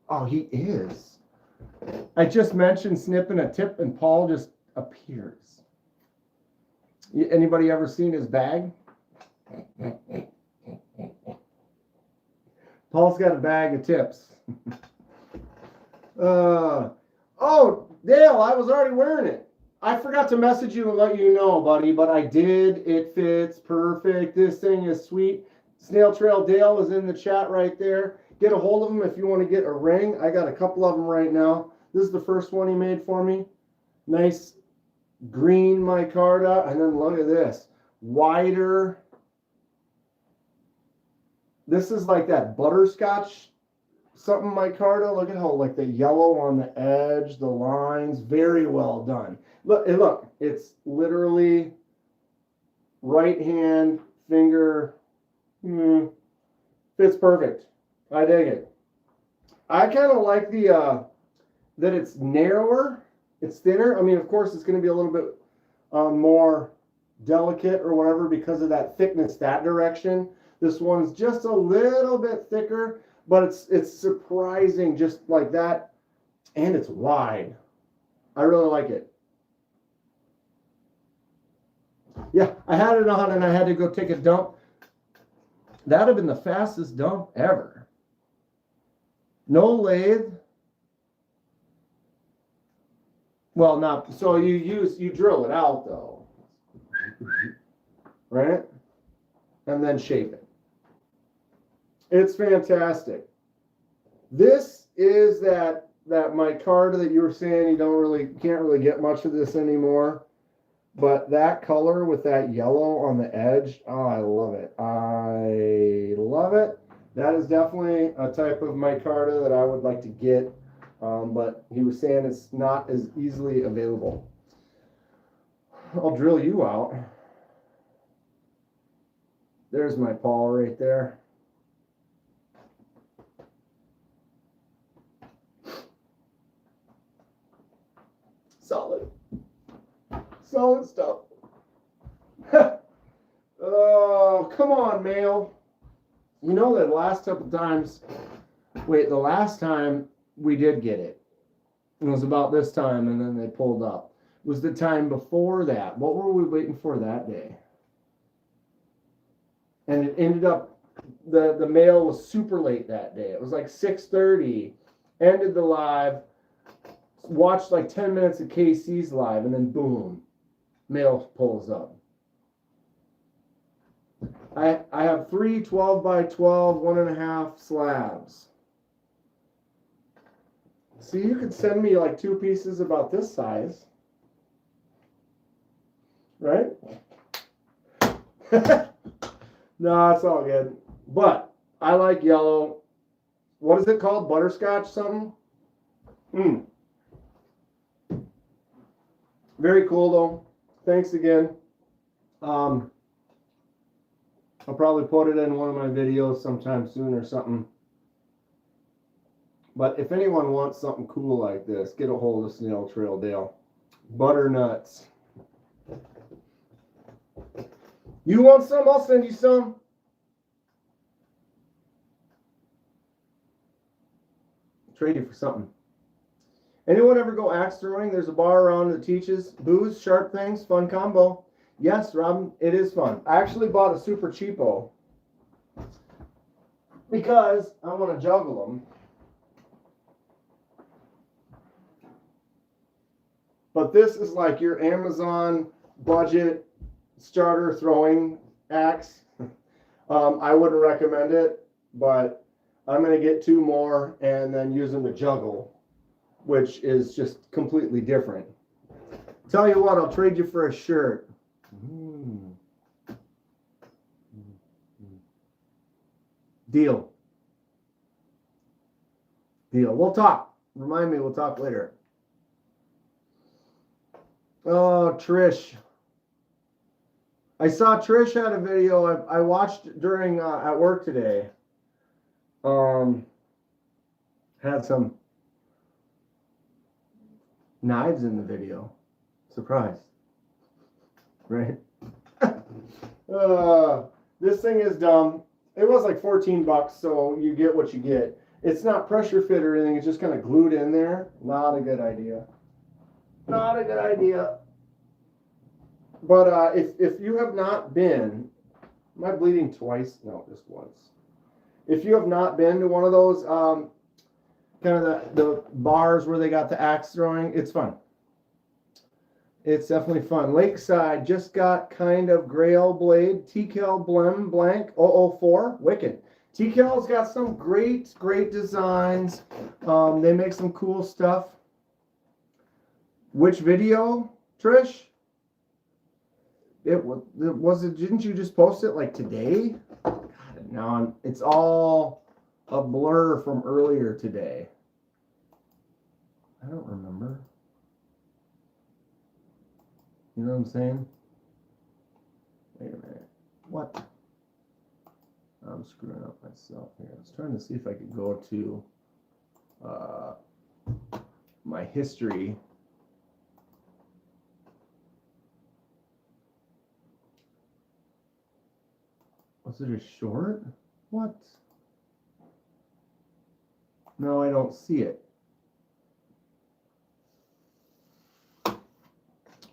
Speaker 1: Oh, he is. I just mentioned snipping a tip and Paul just appears. Anybody ever seen his bag? Paul's got a bag of tips. Oh, Dale, I was already wearing it. I forgot to message you and let you know, buddy, but I did. It fits perfect. This thing is sweet. Snail Trail Dale is in the chat right there. Get a hold of him if you want to get a ring. I got a couple of them right now. This is the first one he made for me. Nice green micarta. And then look at this. Wider. This is like that butterscotch something micarta. Look at how like the yellow on the edge, the lines. Very well done. Look. It's literally right hand finger. Fits perfect. I dig it. I kind of like the that it's narrower, it's thinner. I mean, of course, it's going to be a little bit more delicate or whatever because of that thickness that direction. This one's just a little bit thicker, but it's surprising just like that, and it's wide. I really like it. Yeah, I had it on and I had to go take a dump. That'd have been the fastest dump ever. No lathe. Well, not so you drill it out though, right? And then shape it. It's fantastic. This is that micarta that you were saying can't really get much of this anymore. But that color with that yellow on the edge, oh, I love it. I love it. That is definitely a type of micarta that I would like to get. But he was saying it's not as easily available. I'll drill you out. There's my Paul right there. Solid. Solid stuff. Oh, come on, mail. You know that last couple times, the last time we did get it, it was about this time, and then they pulled up. It was the time before that. What were we waiting for that day? And it ended up, the mail was super late that day. It was like 6:30, ended the live, watched like 10 minutes of KC's live, and then boom, mail pulls up. I have 3 12 by 12, 1.5 slabs. See, you could send me like 2 pieces about this size. Right? No, it's all good. But I like yellow. What is it called? Butterscotch something? Very cool though. Thanks again. I'll probably put it in one of my videos sometime soon or something. But if anyone wants something cool like this, get a hold of Snail Trail Dale. Butternuts. You want some? I'll send you some. Trade you for something. Anyone ever go axe throwing? There's a bar around that teaches booze, sharp things, fun combo. Yes, Robin, it is fun. I actually bought a super cheapo because I want to juggle them. But this is like your Amazon budget starter throwing axe. I wouldn't recommend it, but I'm going to get 2 more and then use them to juggle, which is just completely different. Tell you what, I'll trade you for a shirt. Deal. Deal. We'll talk. Remind me, we'll talk later. Oh, Trish. I saw Trish had a video I watched during at work today. Had some knives in the video. Surprise. Right? This thing is dumb. It was like $14, so you get what you get. It's not pressure fit or anything. It's just kind of glued in there. Not a good idea. Not a good idea. But if you have not been, am I bleeding twice? No, just once. If you have not been to one of those kind of the bars where they got the axe throwing, it's fun. It's definitely fun. Lakeside just got kind of grail blade, TCal Blem Blank 004, wicked. TCal's got some great designs. They make some cool stuff. Which video, Trish? Was it? Didn't you just post it like today? God, now it's all a blur from earlier today. I don't remember. You know what I'm saying? Wait a minute. What? I'm screwing up myself here. I was trying to see if I could go to my history. Was it a short? What? No, I don't see it.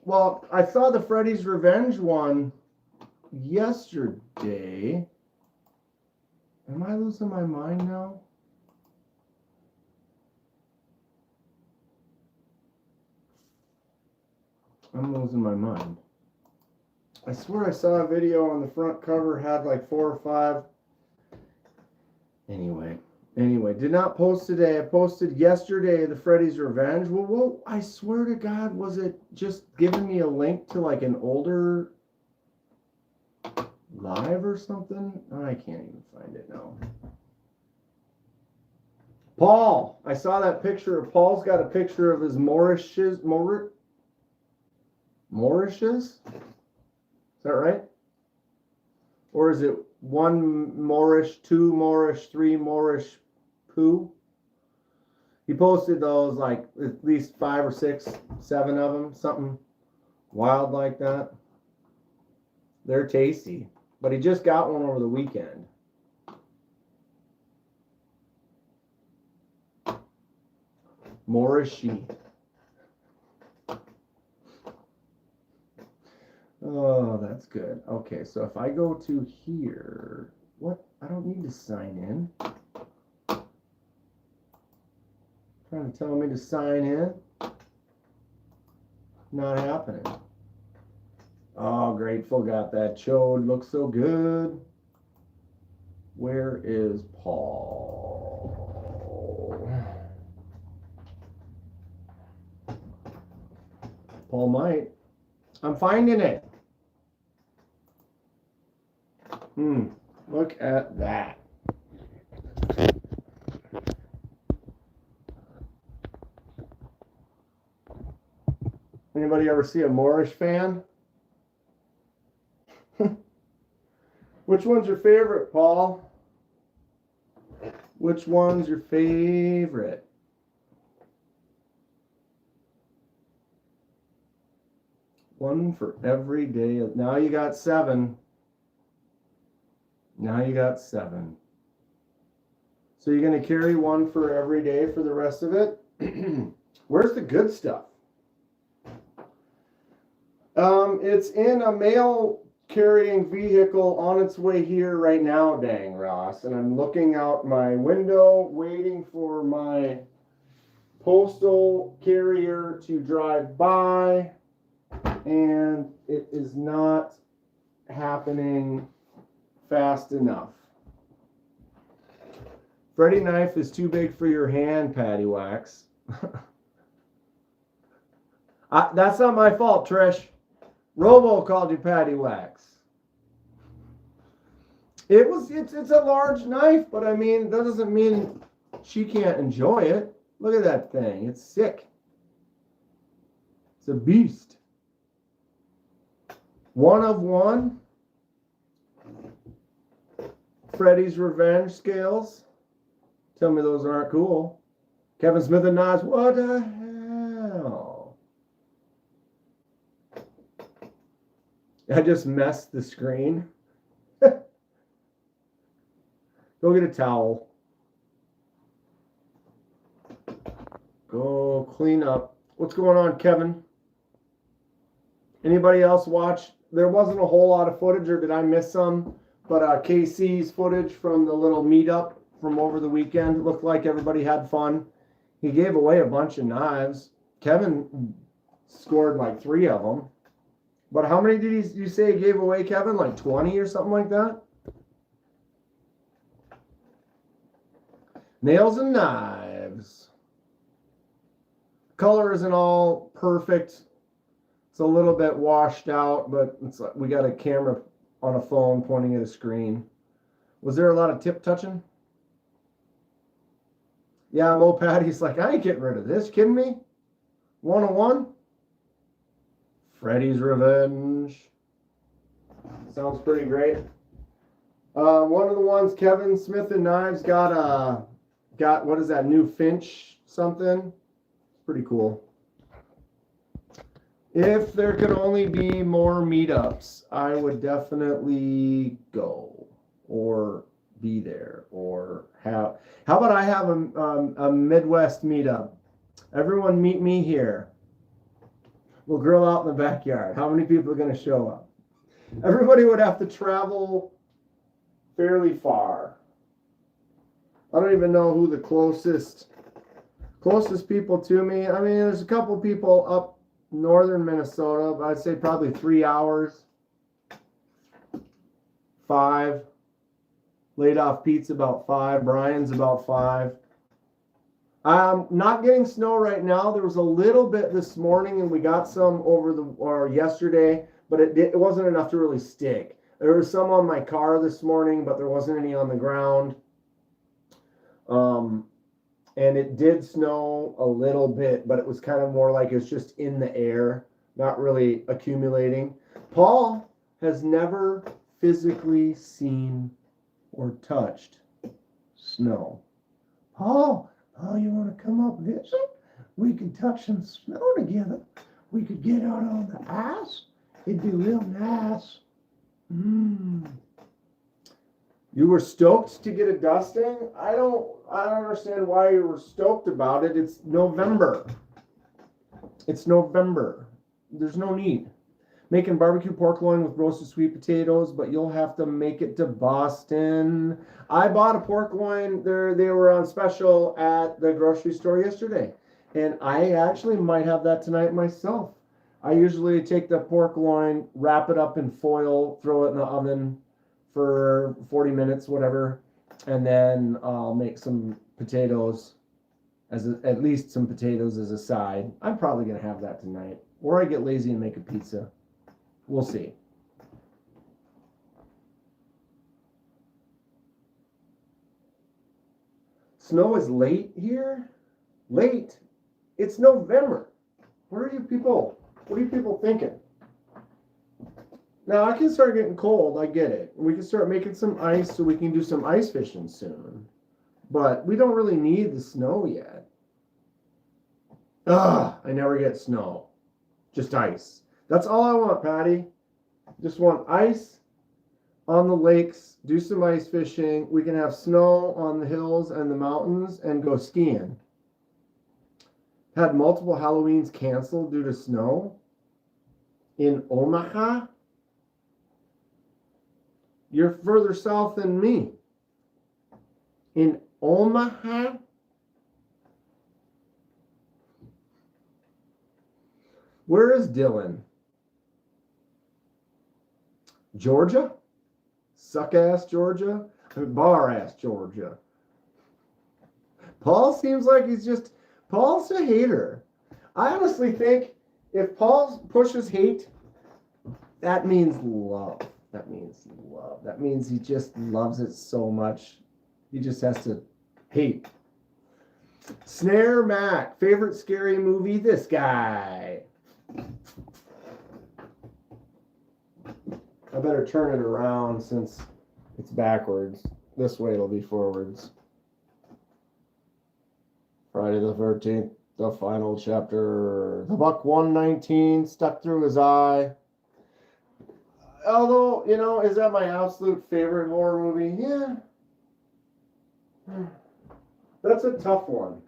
Speaker 1: Well, I saw the Freddy's Revenge one yesterday. Am I losing my mind now? I'm losing my mind. I swear I saw a video on the front cover had like 4 or 5. Anyway, did not post today. I posted yesterday the Freddy's Revenge. Well, I swear to God, was it just giving me a link to like an older live or something? I can't even find it now. Paul, I saw that picture. Paul's got a picture of his Mauritius. Is that right? Or is it 1 Moorish, 2 Moorish, 3 Moorish poo? He posted those like at least 5 or 6, 7 of them, something wild like that. They're tasty. But he just got one over the weekend. Morris sheet. Oh, that's good. Okay, so if I go to here, what? I don't need to sign in. Trying to tell me to sign in. Not happening. Oh, grateful got that chode. Looks so good. Where is Paul? Paul might. I'm finding it. Look at that. Anybody ever see a Moorish fan? Which one's your favorite, Paul? Which one's your favorite? One for every day. Now you got 7. Now you got 7. So you're going to carry one for every day for the rest of it? Where's the good stuff? It's in a mail carrying vehicle on its way here right now, dang Ross. And I'm looking out my window, waiting for my postal carrier to drive by. And it is not happening fast enough. Freddy knife is too big for your hand, Patty Wax. That's not my fault, Trish. Robo called you Patty Wax. It's a large knife, but I mean, that doesn't mean she can't enjoy it. Look at that thing. It's sick. It's a beast. One of one. Freddy's Revenge scales. Tell me those aren't cool. Kevin Smith and Nas. What the hell? I just messed the screen. Go get a towel. Go clean up. What's going on, Kevin? Anybody else watch? There wasn't a whole lot of footage, or did I miss some? But KC's footage from the little meetup from over the weekend looked like everybody had fun. He gave away a bunch of knives. Kevin scored like 3 of them. But how many did you say he gave away, Kevin? Like 20 or something like that? Nails and knives. Color isn't all perfect. It's a little bit washed out, but it's like we got a camera on a phone pointing at a screen. Was there a lot of tip touching? Yeah, Mo Patty's like, I ain't getting rid of this. Kidding me? 101? Freddy's Revenge. Sounds pretty great. One of the ones Kevin Smith and Knives got what is that, new Finch something? Pretty cool. If there could only be more meetups, I would definitely go or be there or have. How about I have a Midwest meetup? Everyone meet me here. We'll grill out in the backyard. How many people are going to show up? Everybody would have to travel fairly far. I don't even know who the closest people to me. I mean, there's a couple people up northern Minnesota, but I'd say probably 3 hours. 5. Laid off Pete's about 5. Brian's about 5. Not getting snow right now. There was a little bit this morning, and we got some or yesterday, but it wasn't enough to really stick. There was some on my car this morning, but there wasn't any on the ground. And it did snow a little bit, but it was kind of more like it's just in the air, not really accumulating. Paul has never physically seen or touched snow. Paul, Oh, you want to come up visit? We could touch some snow together. We could get out on the ice. It'd be real nice. You were stoked to get a dusting? I don't understand why you were stoked about it. It's November. It's November. There's no need. Making barbecue pork loin with roasted sweet potatoes, but you'll have to make it to Boston. I bought a pork loin. They were on special at the grocery store yesterday. And I actually might have that tonight myself. I usually take the pork loin, wrap it up in foil, throw it in the oven for 40 minutes, whatever. And then I'll make some potatoes, at least some potatoes as a side. I'm probably going to have that tonight. Or I get lazy and make a pizza. We'll see. Snow is late here? Late? It's November. What are you people thinking? Now I can start getting cold, I get it. We can start making some ice so we can do some ice fishing soon. But we don't really need the snow yet. I never get snow. Just ice. That's all I want, Patty. Just want ice on the lakes, do some ice fishing. We can have snow on the hills and the mountains and go skiing. Had multiple Halloweens canceled due to snow in Omaha. You're further south than me. In Omaha? Where is Dylan? Georgia? Suck-ass Georgia? Bar-ass Georgia. Paul seems like Paul's a hater. I honestly think if Paul pushes hate, that means love. That means love. That means he just loves it so much. He just has to hate. Snare Mac, favorite scary movie? This guy. I better turn it around since it's backwards. This way it'll be forwards. Friday the 13th, the final chapter. The buck 119 stuck through his eye. Although, is that my absolute favorite horror movie? Yeah. That's a tough one.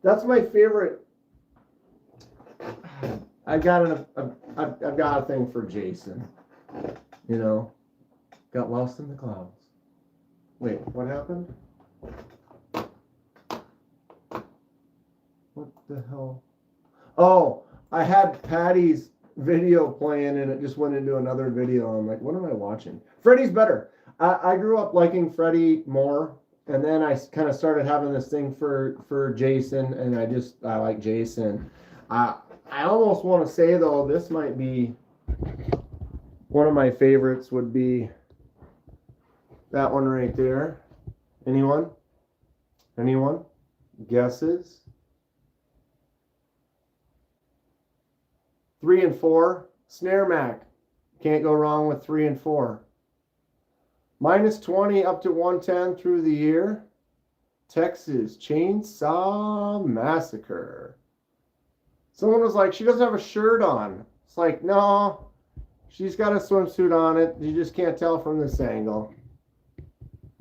Speaker 1: That's my favorite. I've got a thing for Jason. Got lost in the clouds. Wait, what happened? What the hell? Oh, I had Patty's video playing and it just went into another video. I'm like, what am I watching? Freddy's better. I grew up liking Freddy more, and then I kind of started having this thing for Jason, and I like Jason. I almost want to say though, this might be one of my favorites. Would be that one right there. Anyone? Guesses? 3 and 4. Snare Mac. Can't go wrong with 3 and 4. -20 up to 110 through the year. Texas Chainsaw Massacre. Someone was like, she doesn't have a shirt on. It's like, no, she's got a swimsuit on it. You just can't tell from this angle.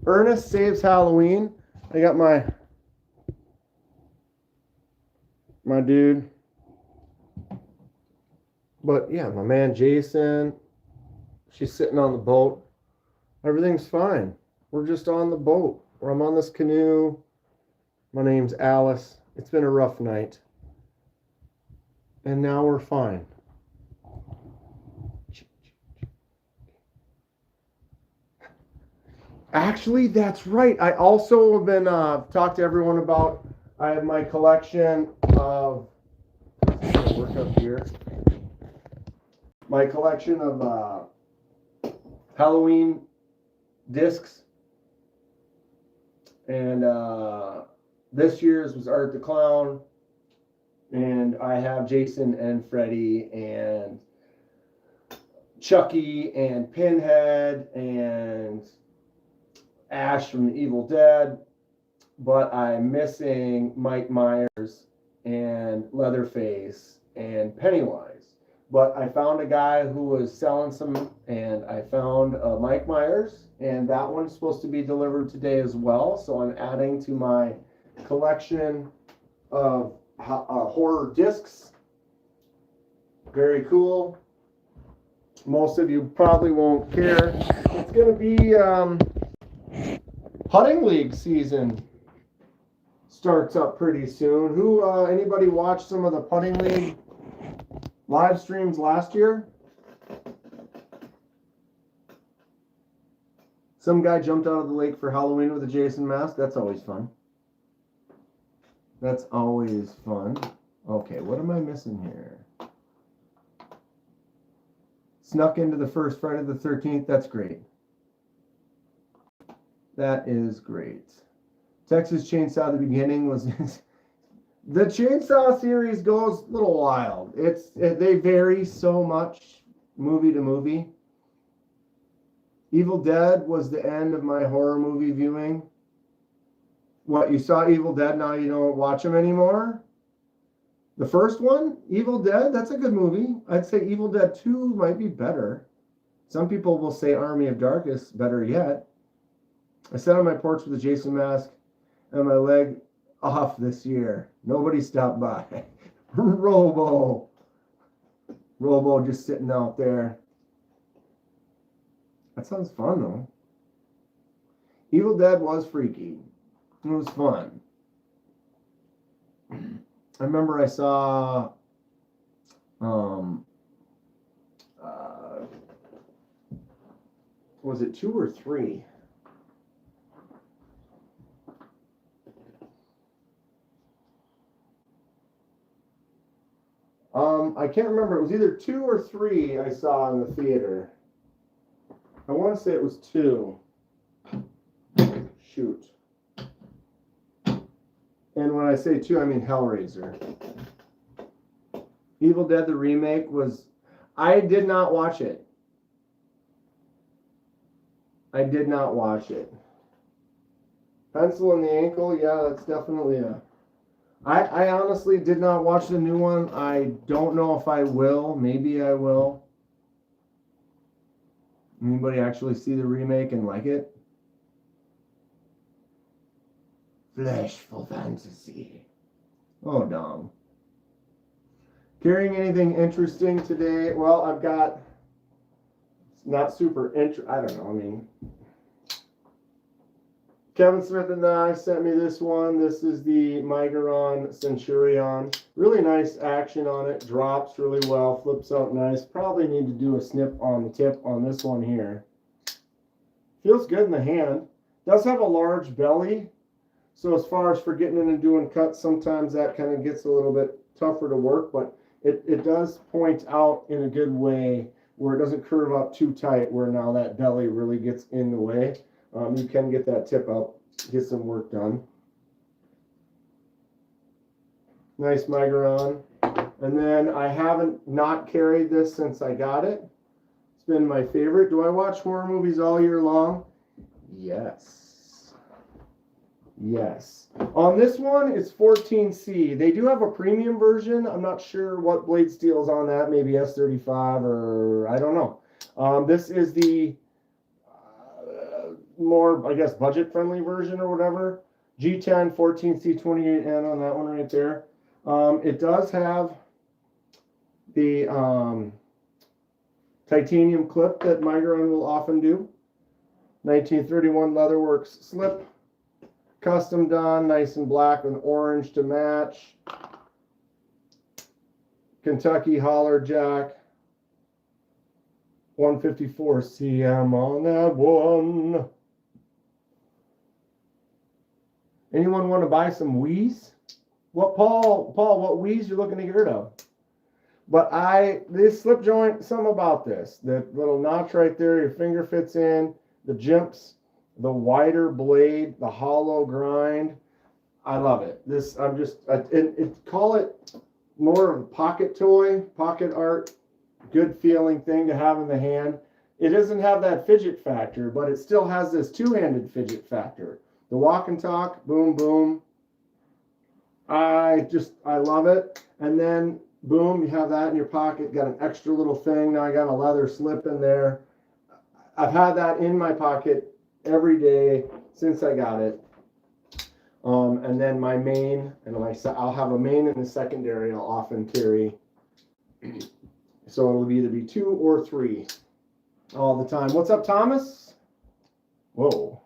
Speaker 1: Ernest Saves Halloween. I got my dude. But yeah, my man Jason. She's sitting on the boat. Everything's fine. We're just on the boat. I'm on this canoe. My name's Alice. It's been a rough night. And now we're fine. Actually, that's right. I also have been talked to everyone about. I have my collection of. Work up here. My collection of Halloween discs, and this year's was Art the Clown, and I have Jason and Freddy and Chucky and Pinhead and Ash from the Evil Dead. but I'm missing Mike Myers and Leatherface and Pennywise. But I found a guy who was selling some, and I found Mike Myers, and that one's supposed to be delivered today as well. So I'm adding to my collection of horror discs. Very cool. Most of you probably won't care. It's going to be putting league season starts up pretty soon. Anybody watch some of the putting league live streams last year? Some guy jumped out of the lake for Halloween with a Jason mask. That's always fun. That's always fun. Okay, what am I missing here? Snuck into the first Friday the 13th. That's great. That is great. Texas Chainsaw, the beginning was... The Chainsaw series goes a little wild. They vary so much movie to movie. Evil Dead was the end of my horror movie viewing. What, you saw Evil Dead, now you don't watch them anymore? The first one, Evil Dead, that's a good movie. I'd say Evil Dead 2 might be better. Some people will say Army of Darkness, better yet. I sat on my porch with a Jason mask and my leg off this year. Nobody stopped by. Robo just sitting out there. That sounds fun though. Evil Dead was freaky. It was fun. I remember I saw was it 2 or 3? I can't remember. It was either 2 or 3 I saw in the theater. I want to say it was 2. Shoot. And when I say 2, I mean Hellraiser. Evil Dead, the remake was... I did not watch it. I did not watch it. Pencil in the ankle, yeah, that's definitely a... I honestly did not watch the new one. I don't know if I will. Maybe I will. Anybody actually see the remake and like it? Fleshful fantasy. Oh, dong. Carrying anything interesting today? Well, I've got... It's not super I don't know, I mean... Kevin Smith and I sent me this one. This is the Migaron Centurion. Really nice action on it. Drops really well. Flips out nice. Probably need to do a snip on the tip on this one here. Feels good in the hand. Does have a large belly. So as far as for getting in and doing cuts, sometimes that kind of gets a little bit tougher to work. But it does point out in a good way where it doesn't curve up too tight where now that belly really gets in the way. You can get that tip up, get some work done. Nice Migaron. And then I haven't not carried this since I got it. It's been my favorite. Do I watch horror movies all year long? Yes. Yes. On this one, it's 14C. They do have a premium version. I'm not sure what blade steel is on that. Maybe S35 or I don't know. This is the more, I guess, budget-friendly version or whatever. G10, 14C, 28N on that one right there. It does have the titanium clip that Migaron will often do. 1931 Leatherworks slip. Custom done, nice and black with orange to match. Kentucky Holler Jack. 154 cm on that one. Anyone want to buy some Wheeze? What, Paul, what Wheeze you looking to get rid of? But this slip joint, something about this. The little notch right there, your finger fits in. The jimps, the wider blade, the hollow grind. I love it. Call it more of a pocket toy, pocket art, good feeling thing to have in the hand. It doesn't have that fidget factor, but it still has this two-handed fidget factor. The walk and talk, boom, boom. I love it. And then boom, you have that in your pocket, got an extra little thing. Now I got a leather slip in there. I've had that in my pocket every day since I got it. And then my main, and I'll have a main and a secondary I'll often carry. So it'll either be 2 or 3 all the time. What's up, Thomas? Whoa.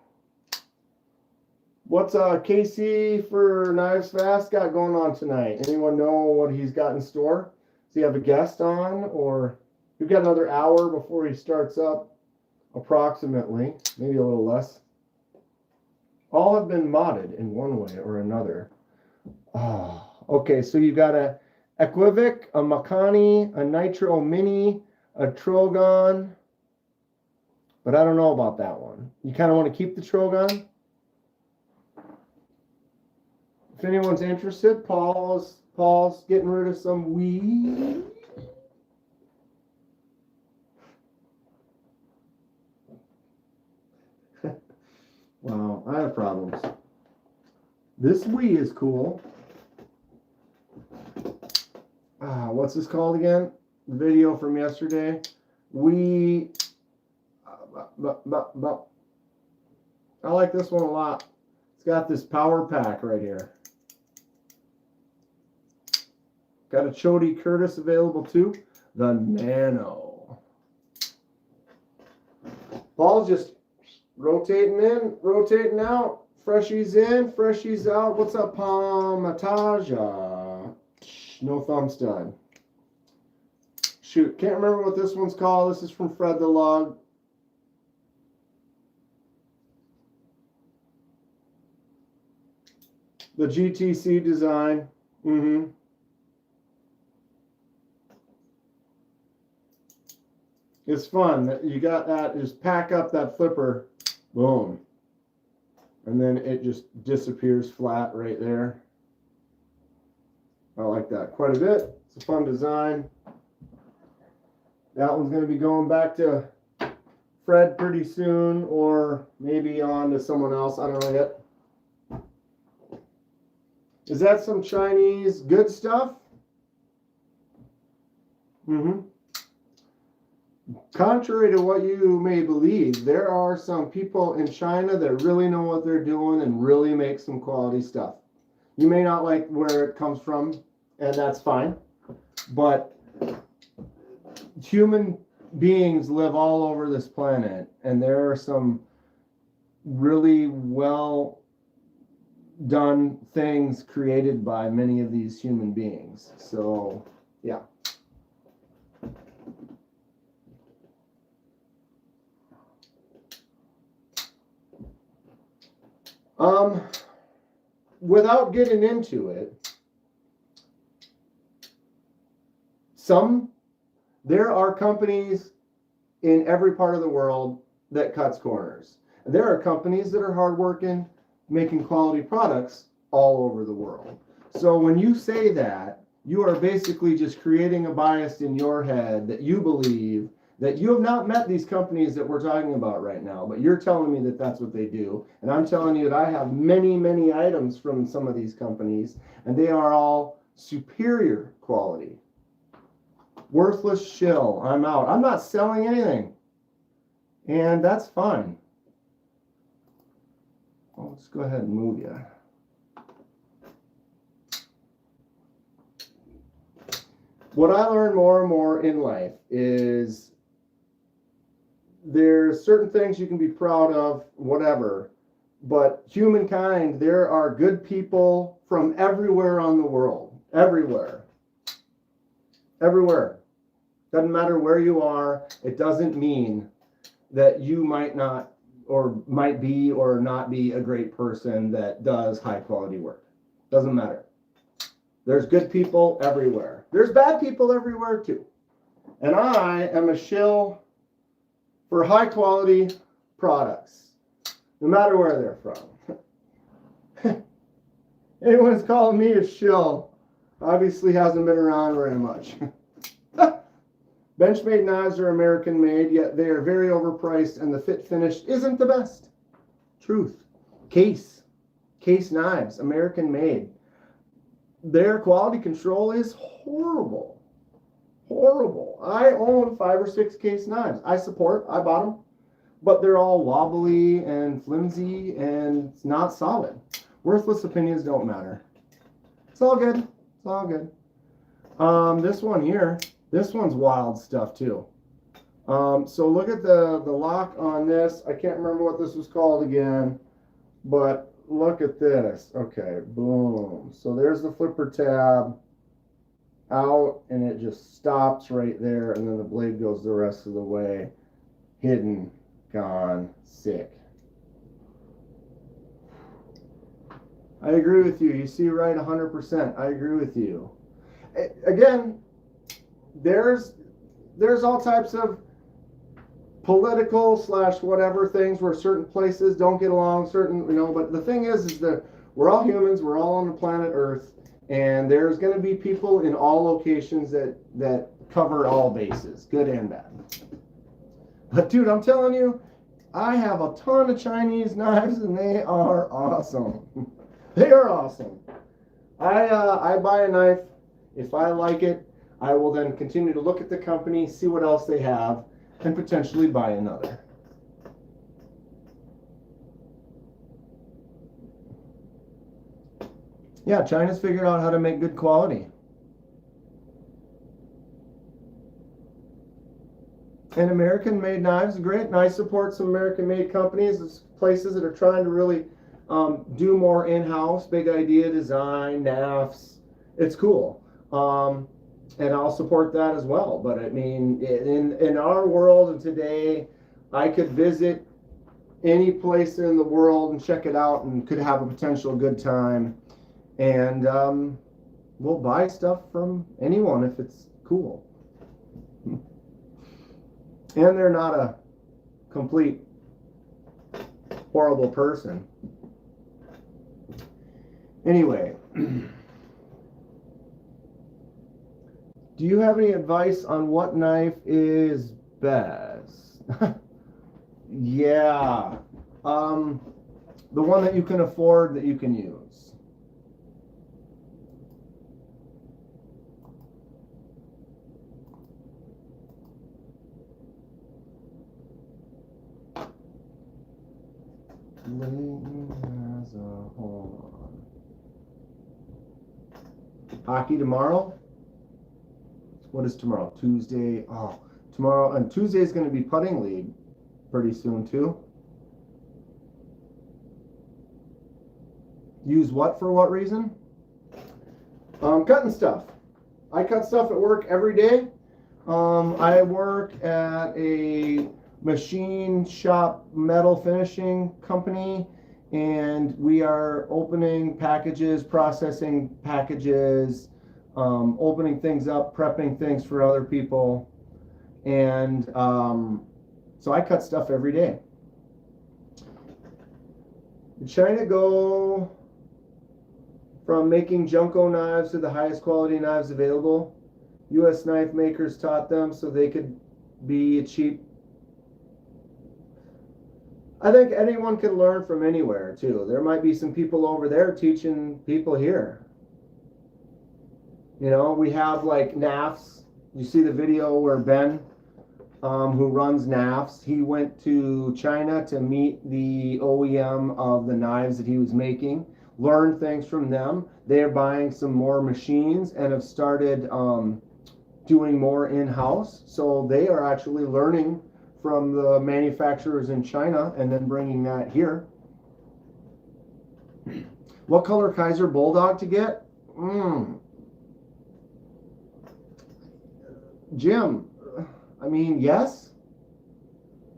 Speaker 1: What's Casey for Knives Fast got going on tonight? Anyone know what he's got in store? Does he have a guest on, or we've got another hour before he starts up, approximately, maybe a little less. All have been modded in one way or another. Oh, okay, so you got a Equivoc, a Makani, a Nitro Mini, a Trogon, but I don't know about that one. You kind of want to keep the Trogon? If anyone's interested, Paul's getting rid of some weed. Wow, I have problems. This Wii is cool. What's this called again? The video from yesterday. I like this one a lot. It's got this power pack right here. Got a Chody Curtis available too. The Nano. Paul's just rotating in, rotating out. Freshies in, freshies out. What's up, Palmataja? No thumb stud. Shoot, can't remember what this one's called. This is from Fred the Log. The GTC design. It's fun. You got that, just pack up that flipper. Boom. And then it just disappears flat right there. I like that quite a bit. It's a fun design. That one's going to be going back to Fred pretty soon, or maybe on to someone else. I don't know yet. Is that some Chinese good stuff? Contrary to what you may believe, there are some people in China that really know what they're doing and really make some quality stuff. You may not like where it comes from, and that's fine. But human beings live all over this planet, and there are some really well done things created by many of these human beings. So, yeah. Without getting into it, there are companies in every part of the world that cuts corners. There are companies that are hardworking, making quality products all over the world. So when you say that, you are basically just creating a bias in your head that you believe that you have not met these companies that we're talking about right now, but you're telling me that that's what they do. And I'm telling you that I have many, many items from some of these companies, and they are all superior quality. Worthless shill. I'm out. I'm not selling anything. And that's fine. Let's go ahead and move you. What I learn more and more in life is there's certain things you can be proud of, whatever, but humankind, there are good people from everywhere on the world. Everywhere. Everywhere. Doesn't matter where you are. It doesn't mean that you might not or might be or not be a great person that does high quality work. Doesn't matter. There's good people everywhere. There's bad people everywhere too. And I am a shill for high quality products, no matter where they're from. Anyone who's calling me a shill obviously hasn't been around very much. Benchmade knives are American made, yet they are very overpriced and the fit finish isn't the best. Truth. Case knives, American made. Their quality control is horrible. Horrible. I own 5 or 6 case knives. I bought them, but they're all wobbly and flimsy and it's not solid. Worthless opinions don't matter. It's all good. It's all good. This one here, this one's wild stuff too. So look at the lock on this. I can't remember what this was called again, but look at this. Okay, boom. So there's the flipper tab out, and it just stops right there, and then the blade goes the rest of the way. Hidden, gone, sick. I agree with you. You see right 100%. I agree with you. Again, there's all types of political / whatever things where certain places don't get along, but the thing is that we're all humans, we're all on the planet Earth, and there's going to be people in all locations that cover all bases, good and bad. But dude, I'm telling you, I have a ton of Chinese knives and they are awesome. They are awesome. I buy a knife. If I like it, I will then continue to look at the company, see what else they have, and potentially buy another. Yeah, China's figured out how to make good quality. And American-made knives are great, and I support some American-made companies. There's places that are trying to really do more in-house, big idea design, NAFs. It's cool. And I'll support that as well. But I mean, in our world and today, I could visit any place in the world and check it out and could have a potential good time. And we'll buy stuff from anyone if it's cool. And they're not a complete horrible person. Anyway, do you have any advice on what knife is best? Yeah, the one that you can afford, that you can use. Hockey tomorrow? What is tomorrow? Tuesday. Oh, tomorrow and Tuesday is going to be putting league pretty soon too. Use what for what reason? Cutting stuff. I cut stuff at work every day. I work at a machine shop metal finishing company, and we are opening packages, processing packages, opening things up, prepping things for other people. And so I cut stuff every day. Did China go from making Junko knives to the highest quality knives available? U.S. knife makers taught them so they could be cheap. I think anyone can learn from anywhere too. There might be some people over there teaching people here. You know, we have like NAFs. You see the video where Ben, who runs NAFs, he went to China to meet the OEM of the knives that he was making, learn things from them. They are buying some more machines and have started doing more in-house. So they are actually learning from the manufacturers in China and then bringing that here. What color Kaiser Bulldog to get? Jim, I mean, yes.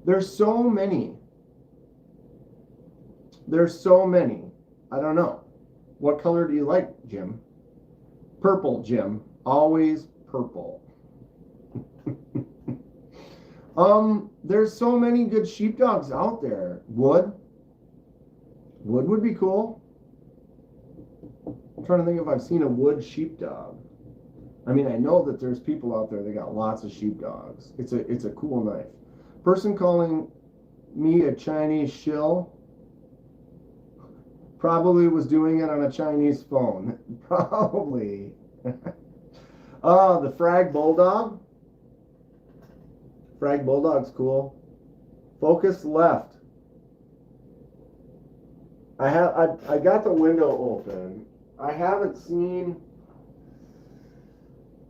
Speaker 1: There's so many. There's so many. I don't know. What color do you like, Jim? Purple, Jim. Always purple. There's so many good sheepdogs out there. Wood would be cool. I'm trying to think if I've seen a wood sheepdog. I mean, I know that there's people out there that got lots of sheepdogs. It's a cool knife. Person calling me a Chinese shill. Probably was doing it on a Chinese phone. Probably. Oh, the Frag Bulldog. Frag Bulldog's cool. Focus left. I got the window open. I haven't seen.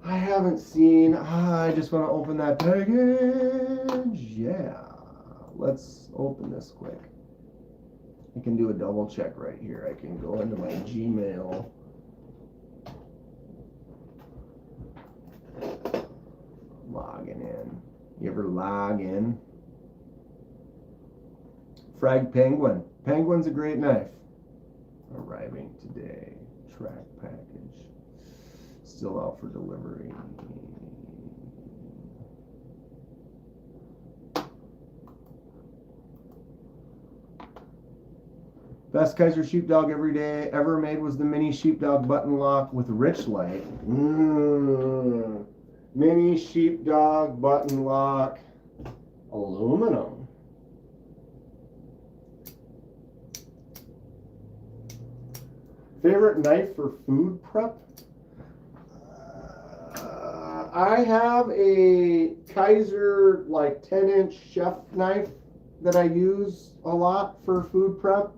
Speaker 1: I just want to open that package. Yeah. Let's open this quick. I can do a double check right here. I can go into my Gmail. Logging in. You ever log in? Frag Penguin. Penguin's a great knife. Arriving today. Track package. Still out for delivery. Best Kaiser sheepdog ever made was the mini sheepdog button lock with rich light. Mini sheepdog button lock, aluminum. Favorite knife for food prep? I have a Kaiser like 10-inch chef knife that I use a lot for food prep.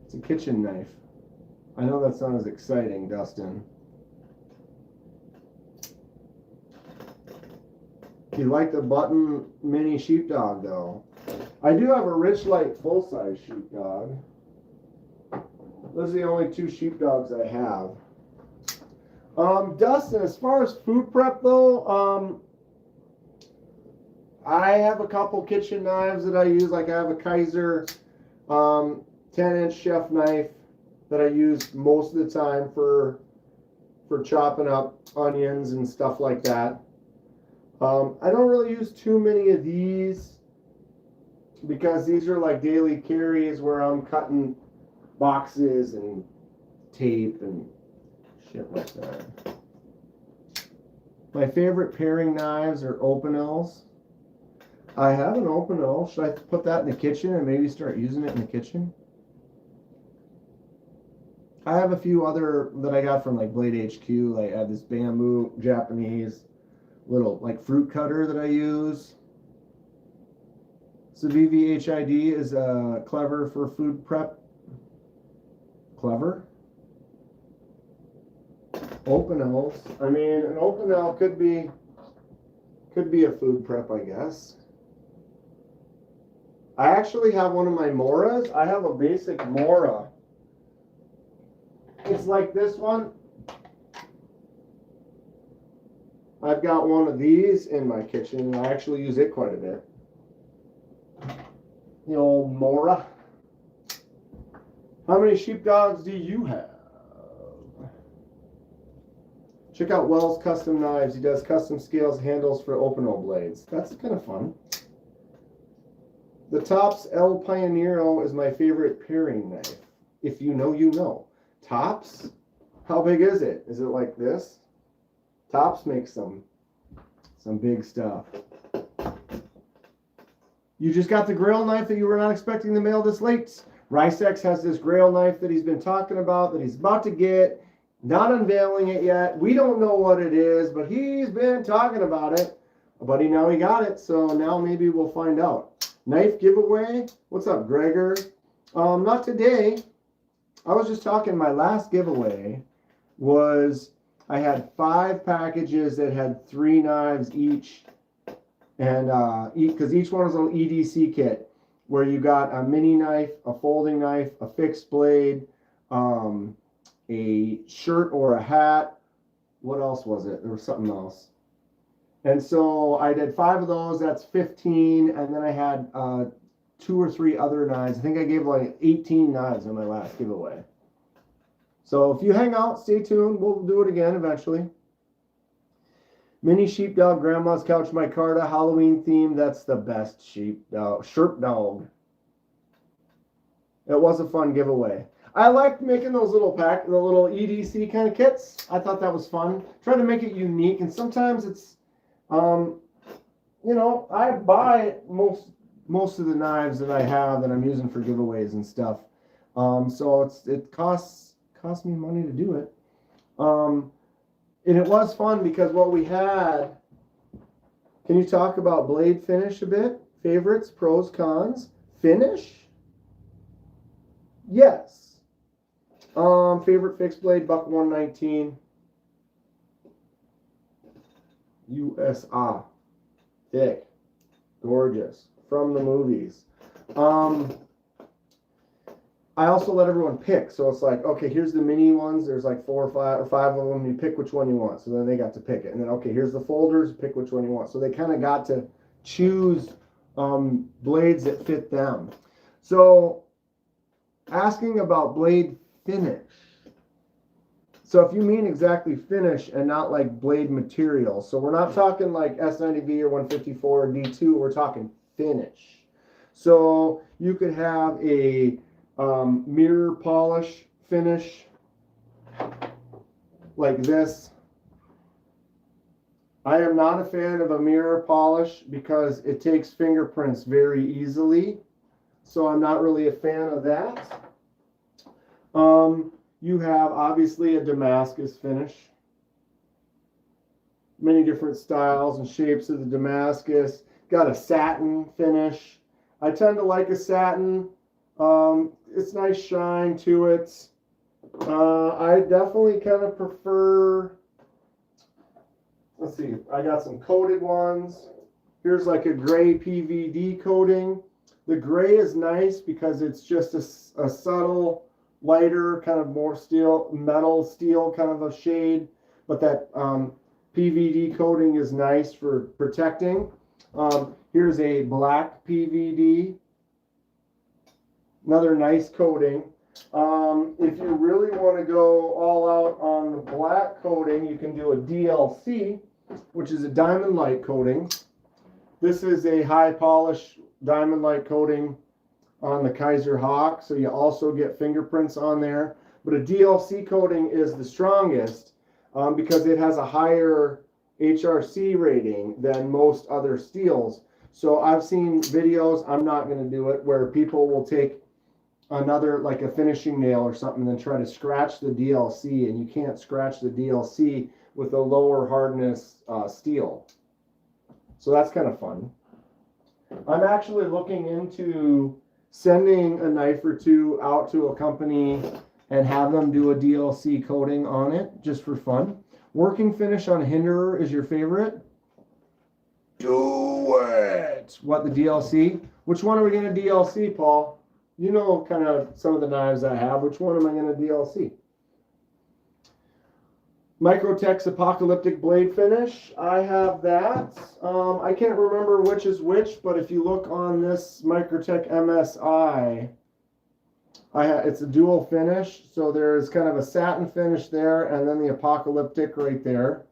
Speaker 1: It's a kitchen knife. I know that's not as exciting, Dustin. You like the button mini sheepdog though. I do have a rich light full-size sheepdog. Those are the only two sheepdogs I have. Dustin, as far as food prep though, I have a couple kitchen knives that I use. Like I have a Kaiser 10-inch chef knife that I use most of the time for chopping up onions and stuff like that. I don't really use too many of these because these are like daily carries where I'm cutting boxes and tape and shit like that. My favorite paring knives are Opinels. I have an Opinel. Should I put that in the kitchen and maybe start using it in the kitchen? I have a few other that I got from like Blade HQ. Like I have this bamboo Japanese little like fruit cutter that I use. So VVHID is clever for food prep. Clever. Opinels. I mean, an Opinel could be a food prep, I guess. I actually have one of my Moras. I have a basic Mora. It's like this one. I've got one of these in my kitchen, and I actually use it quite a bit. The old Mora. How many sheepdogs do you have? Check out Wells Custom Knives. He does custom scales, handles for Opinel blades. That's kind of fun. The Tops El Pioneero is my favorite paring knife. If you know, you know. Tops? How big is it? Is it like this? Tops makes some big stuff. You just got the Grail knife that you were not expecting to mail this late. Ricex has this Grail knife that he's been talking about, that he's about to get. Not unveiling it yet. We don't know what it is, but he's been talking about it. But now he got it, so now maybe we'll find out. Knife giveaway. What's up, Gregor? Not today. I was just talking, my last giveaway was I had 5 packages that had 3 knives each. And because each one was an EDC kit where you got a mini knife, a folding knife, a fixed blade, a shirt or a hat. What else was it? There was something else. And so I did 5 of those. That's 15. And then I had 2 or 3 other knives. I think I gave like 18 knives in my last giveaway. So if you hang out, stay tuned. We'll do it again eventually. Mini sheepdog, grandma's couch, micarta, Halloween theme. That's the best sheepdog. Sherpdog. It was a fun giveaway. I liked making those little the little EDC kind of kits. I thought that was fun. Trying to make it unique, and sometimes it's, you know, I buy most most of the knives that I have that I'm using for giveaways and stuff. So it costs me money to do it. And it was fun because what we had. Can you talk about blade finish a bit? Favorites, pros, cons. Finish? Yes. Favorite fixed blade, Buck 119. USA. Thick. Gorgeous. From the movies. I also let everyone pick. So it's like, okay, here's the mini ones. There's like 4 or 5 of them. You pick which one you want. So then they got to pick it. And then, okay, here's the folders. Pick which one you want. So they kind of got to choose blades that fit them. So asking about blade finish. So if you mean exactly finish and not like blade material. So we're not talking like S90V or 154 or D2. We're talking finish. So you could have a mirror polish finish like this. I am not a fan of a mirror polish because it takes fingerprints very easily. So I'm not really a fan of that. You have obviously a Damascus finish. Many different styles and shapes of the Damascus. Got a satin finish. I tend to like a satin. It's nice shine to it. I definitely kind of prefer, let's see, I got some coated ones. Here's like a gray PVD coating. The gray is nice because it's just a subtle, lighter, kind of more metal steel kind of a shade. But that PVD coating is nice for protecting. Here's a black PVD. Another nice coating. If you really want to go all out on the black coating, you can do a DLC, which is a diamond light coating. This is a high polish diamond light coating on the Kaiser Hawk, so you also get fingerprints on there. But a DLC coating is the strongest because it has a higher HRC rating than most other steels. So I've seen videos, I'm not going to do it, where people will take another, like a finishing nail or something, and then try to scratch the DLC, and you can't scratch the DLC with a lower hardness steel. So that's kind of fun. I'm actually looking into sending a knife or two out to a company and have them do a DLC coating on it just for fun. Working finish on Hinderer is your favorite? Do it! What, the DLC? Which one are we going to DLC, Paul? You know kind of some of the knives I have. Which one am I going to DLC? Microtech's Apocalyptic Blade Finish. I have that. I can't remember which is which, but if you look on this Microtech MSI, it's a dual finish. So there's kind of a satin finish there, and then the Apocalyptic right there.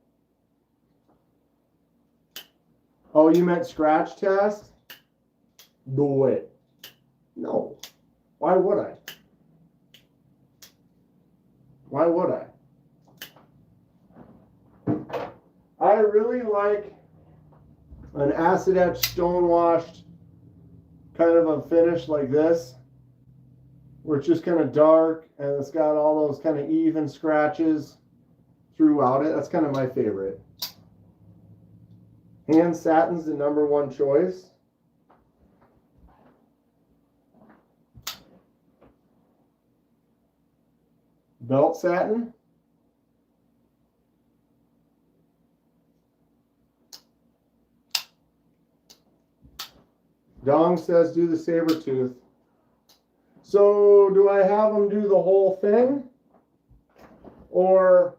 Speaker 1: Oh, you meant scratch test? Do it. No. Why would I? Why would I? I really like an acid etched, stone washed kind of a finish like this, where it's just kind of dark and it's got all those kind of even scratches throughout it. That's kind of my favorite. Hand satin's the #1 choice. Belt satin. Dong says do the saber tooth. So do I have them do the whole thing? Or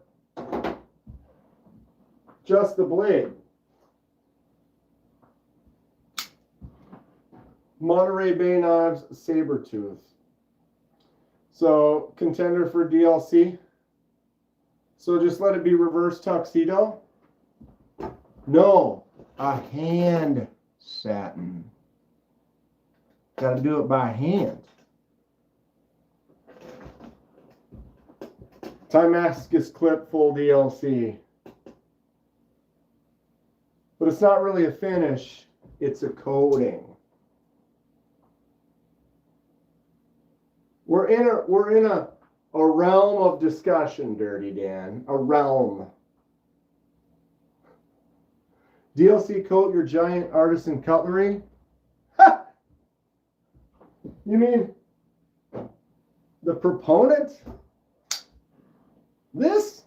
Speaker 1: just the blade? Monterey Bay Knives saber tooth. So contender for DLC. So just let it be reverse tuxedo. No, a hand satin. Got to do it by hand. Damascus clip full DLC. But it's not really a finish, it's a coating. We're in a realm of discussion, Dirty Dan. A realm. DLC coat your giant artisan cutlery. Ha! You mean the proponent? This?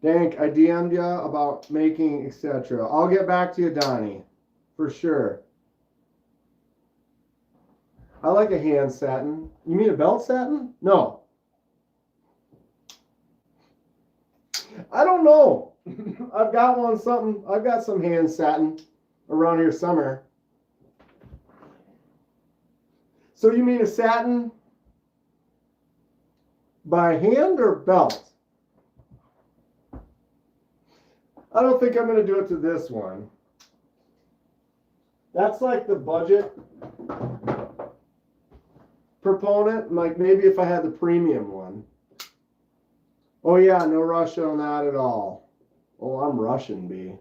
Speaker 1: Dank, I DM'd you about making, etc. I'll get back to you, Donnie, for sure. I like a hand satin. You mean a belt satin? No. I don't know. I've got some hand satin around here somewhere. So you mean a satin by hand or belt? I don't think I'm going to do it to this one. That's like the budget proponent. Like maybe if I had the premium one. Oh yeah, no rush on that at all. Oh, I'm Russian, B.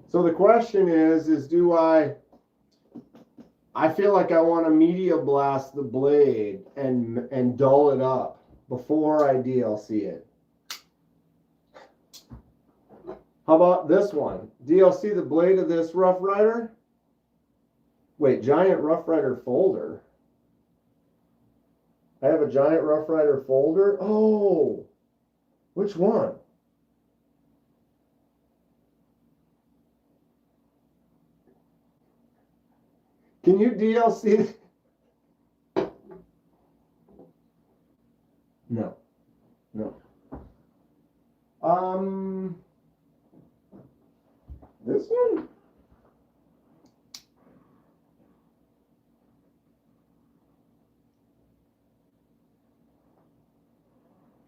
Speaker 1: So the question is do I feel like I want to media blast the blade and dull it up before I DLC it. How about this one? DLC the blade of this Rough Rider? Wait, giant Rough Rider folder. I have a giant Rough Rider folder. Oh, which one? Can you DLC? No. This one?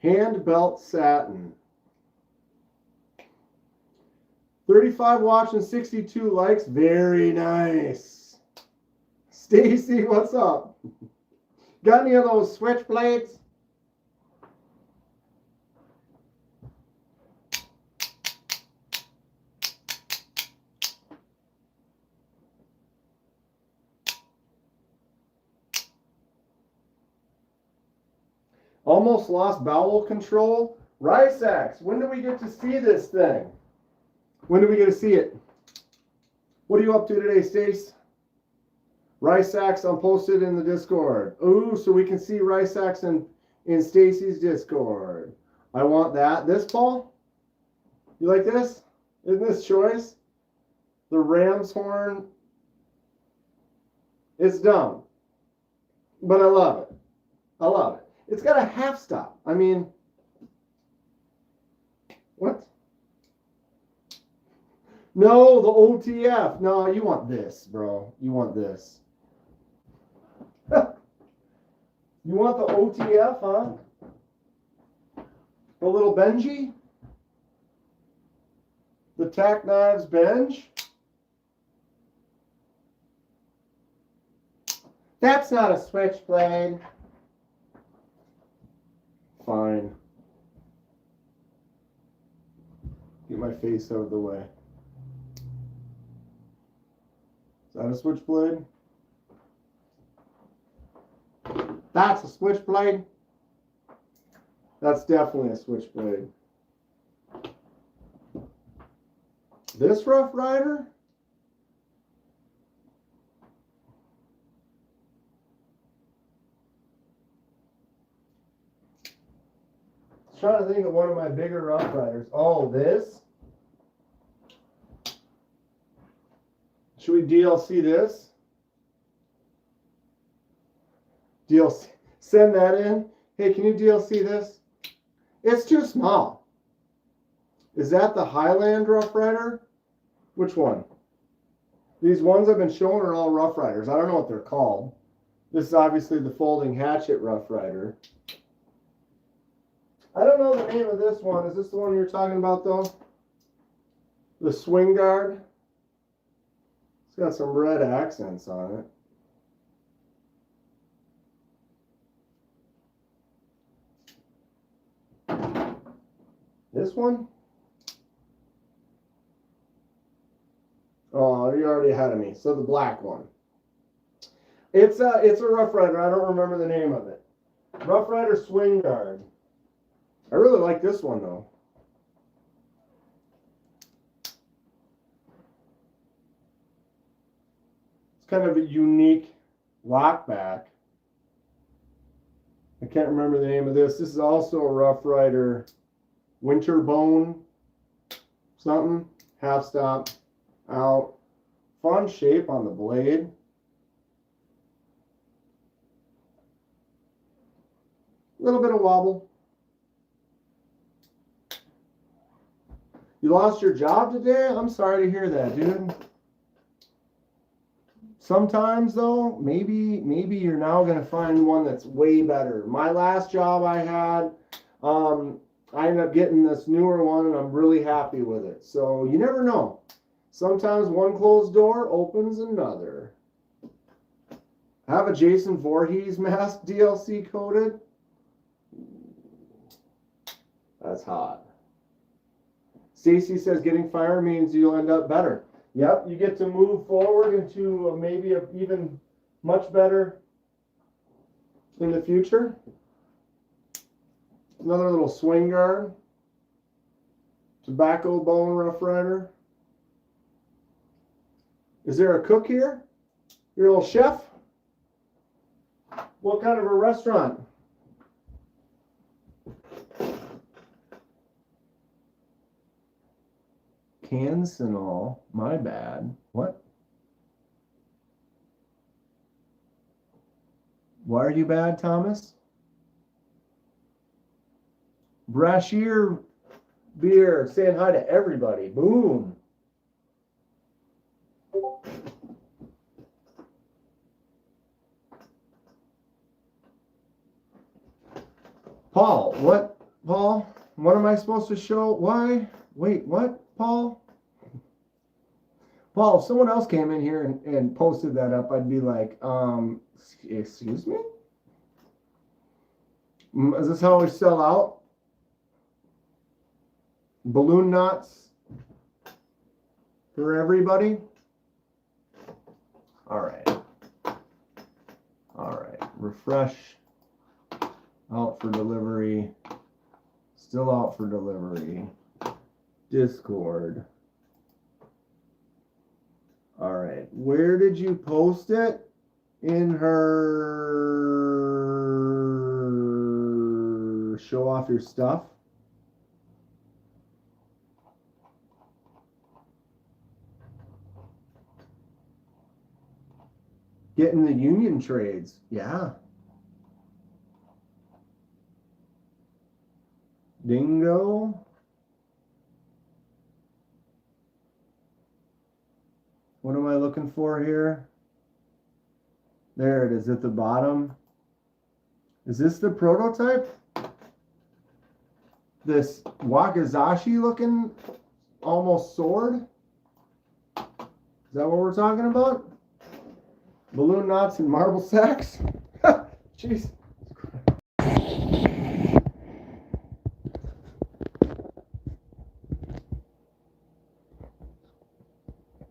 Speaker 1: Hand belt satin. 35 watching, 62 likes. Very nice. Stacy, what's up? Got any of those switchblades? Almost lost bowel control. Rice axe. When do we get to see this thing? When do we get to see it? What are you up to today, Stace? Rice axe, I'm posted in the Discord. Ooh, so we can see rice axe in Stacy's Discord. I want that. This, Paul? You like this? Isn't this choice? The ram's horn. It's dumb. But I love it. I love it. It's got a half stop. I mean, what? No, the OTF. No, you want this, bro. You want this. You want the OTF, huh? The little Benji? The tack knives Benj? That's not a switchblade. Fine. Get my face out of the way. Is that a switchblade? That's a switchblade. That's definitely a switchblade. This Rough Rider? Trying to think of one of my bigger Rough Riders. Oh, this? Should we DLC this? DLC. Send that in. Hey, can you DLC this? It's too small. Is that the Highland Rough Rider? Which one? These ones I've been showing are all Rough Riders. I don't know what they're called. This is obviously the folding hatchet Rough Rider. I don't know the name of this one. Is this the one you're talking about, though? The swing guard. It's got some red accents on it. This one? Oh, you're already ahead of me. So the black one. It's a Rough Rider. I don't remember the name of it. Rough Rider swing guard. I really like this one though. It's kind of a unique lockback. I can't remember the name of this. This is also a Rough Rider winter bone something. Half stop out. Fun shape on the blade. A little bit of wobble. You lost your job today? I'm sorry to hear that, dude. Sometimes though, maybe you're now gonna find one that's way better. My last job I had, I ended up getting this newer one and I'm really happy with it. So you never know. Sometimes one closed door opens another. I have a Jason Voorhees mask DLC coded. That's hot. Stacy says getting fire means you'll end up better. Yep, you get to move forward into maybe a even much better in the future. Another little swing guard. Tobacco bone Rough Rider. Is there a cook here? Your little chef? What kind of a restaurant? Cans and all. My bad. What? Why are you bad, Thomas? Brashear beer. Saying hi to everybody. Boom. Paul, what? Paul, what am I supposed to show? Why? Wait, what? Paul? Paul, if someone else came in here and posted that up, I'd be like, excuse me? Is this how we sell out? Balloon knots for everybody? All right. All right. Refresh. Out for delivery. Still out for delivery. Discord. All right. Where did you post it? In her show off your stuff? Getting the union trades. Yeah. Dingo. What am I looking for here? There it is at the bottom. Is this the prototype? This wakizashi looking almost sword? Is that what we're talking about? Balloon knots and marble sacks? Jeez.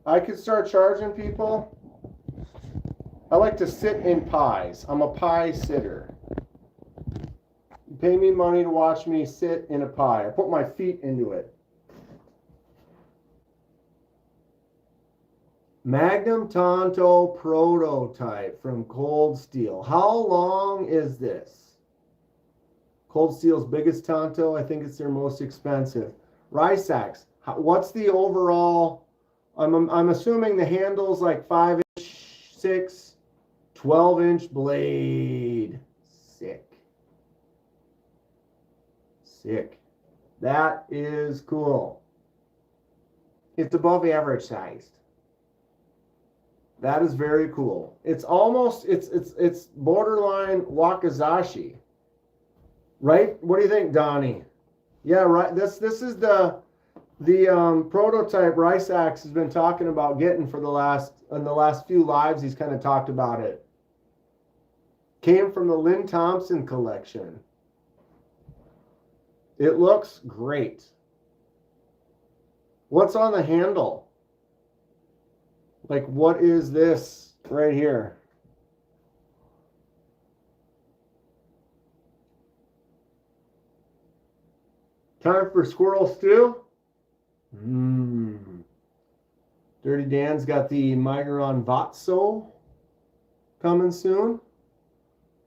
Speaker 1: I could start charging people. I like to sit in pies. I'm a pie sitter. You pay me money to watch me sit in a pie. I put my feet into it. Magnum Tonto prototype from Cold Steel. How long is this? Cold Steel's biggest Tonto. I think it's their most expensive. Rice sacks. What's the overall? I'm assuming the handle's like 5-inch, 6, 12-inch blade. Sick. Sick. That is cool. It's above average sized. That is very cool. It's almost it's borderline wakizashi. Right? What do you think, Donnie? Yeah, right. This is the prototype Rice Axe has been talking about getting for the last few lives. He's kind of talked about it. Came from the Lynn Thompson collection. It looks great. What's on the handle? Like, what is this right here? Time for squirrel stew? Dirty Dan's got the Migron Vatso coming soon.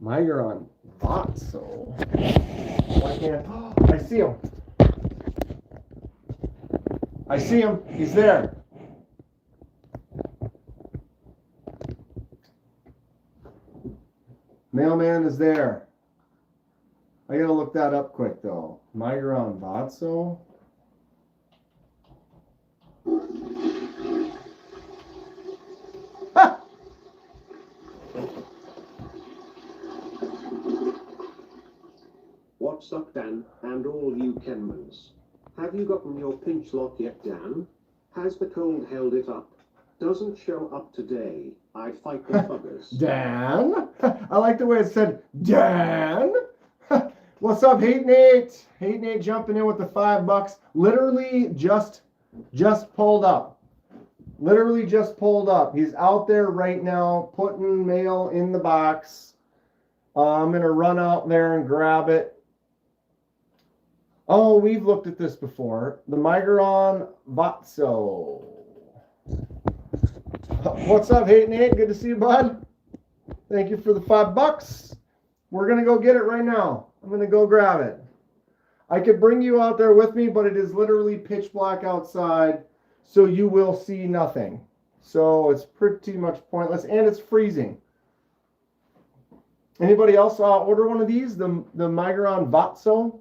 Speaker 1: Migron Vatso. Why can't I see him? I see him. He's there. Mailman is there. I gotta look that up quick though. Migron Vatso.
Speaker 2: What's up, Dan, and all you Kenmans? Have you gotten your pinch lock yet, Dan? Has the cold held it up? Doesn't show up today. I fight the buggers.
Speaker 1: Dan? I like the way it said Dan. What's up, Hate Nate? Hate Nate jumping in with the $5. Literally just pulled up. Literally just pulled up. He's out there right now putting mail in the box. I'm going to run out there and grab it. Oh, we've looked at this before. The Migron Vatso. What's up, Hate Nate? Good to see you, bud. Thank you for the $5. We're going to go get it right now. I'm going to go grab it. I could bring you out there with me, but it is literally pitch black outside, so you will see nothing. So it's pretty much pointless, and it's freezing. Anybody else order one of these, the Migron Vatso?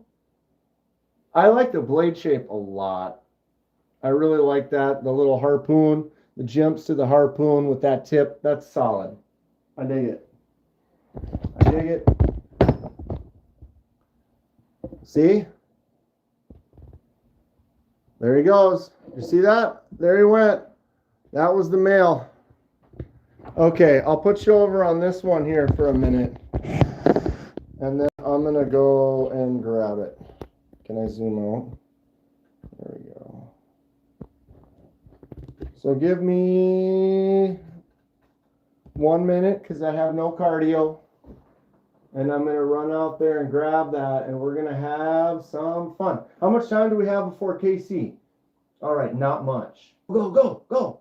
Speaker 1: I like the blade shape a lot. I really like that. The little harpoon, the jumps to the harpoon with that tip. That's solid. I dig it. I dig it. See? There he goes. You see that? There he went. That was the mail. Okay, I'll put you over on this one here for a minute. And then I'm going to go and grab it. Can I zoom out? There we go. So give me 1 minute because I have no cardio. And I'm going to run out there and grab that, and we're going to have some fun. How much time do we have before KC? All right, not much. Go, go, go.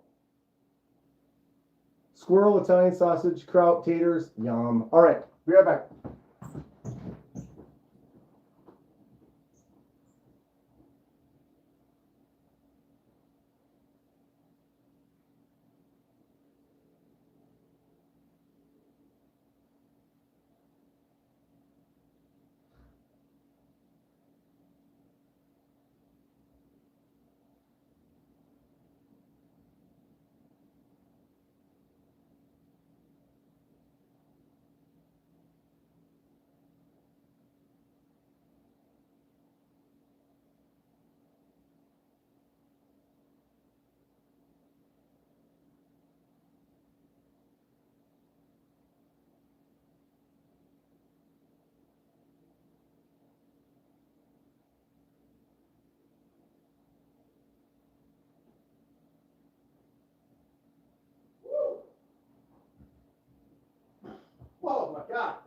Speaker 1: Squirrel, Italian sausage, kraut, taters, yum. All right, be right back. Oh my God.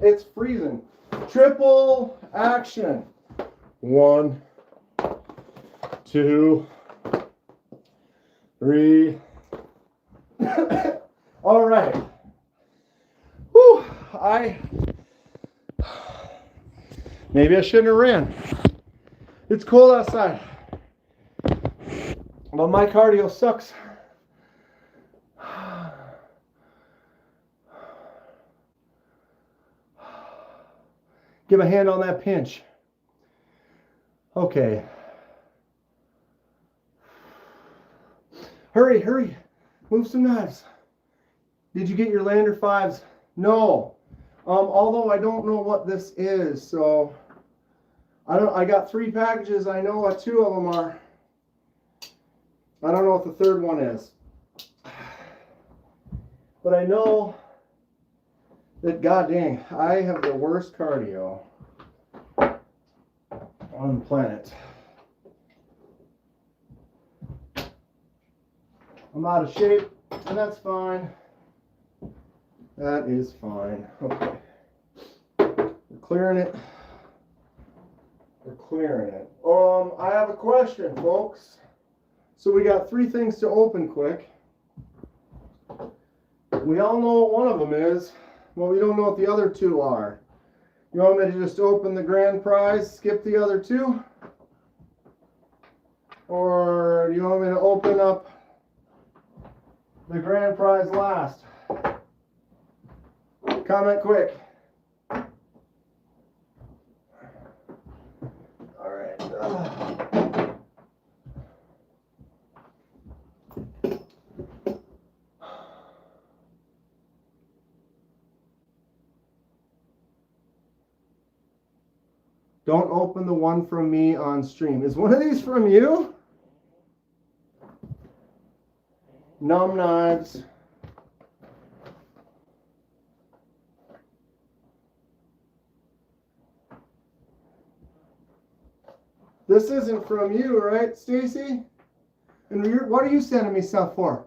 Speaker 1: It's freezing. Triple action. 1, 2, 3. All right. Whew. Maybe I shouldn't have ran. It's cold outside. But my cardio sucks. Give a hand on that pinch. Okay. Hurry, hurry. Move some knives. Did you get your Lander 5s? No. Although I don't know what this is, so I got 3 packages. I know what 2 of them are. I don't know what the 3rd one is. But I know that, god dang, I have the worst cardio on the planet. I'm out of shape, and that's fine. That is fine. Okay. We're clearing it. We're clearing it. I have a question, folks. So we got 3 things to open quick. We all know what one of them is, but we don't know what the other 2 are. You want me to just open the grand prize, skip the other 2? Or do you want me to open up the grand prize last? Comment quick. All right. Don't open the one from me on stream. Is one of these from you? Numb knives. This isn't from you, right, Stacy? And what are you sending me stuff for?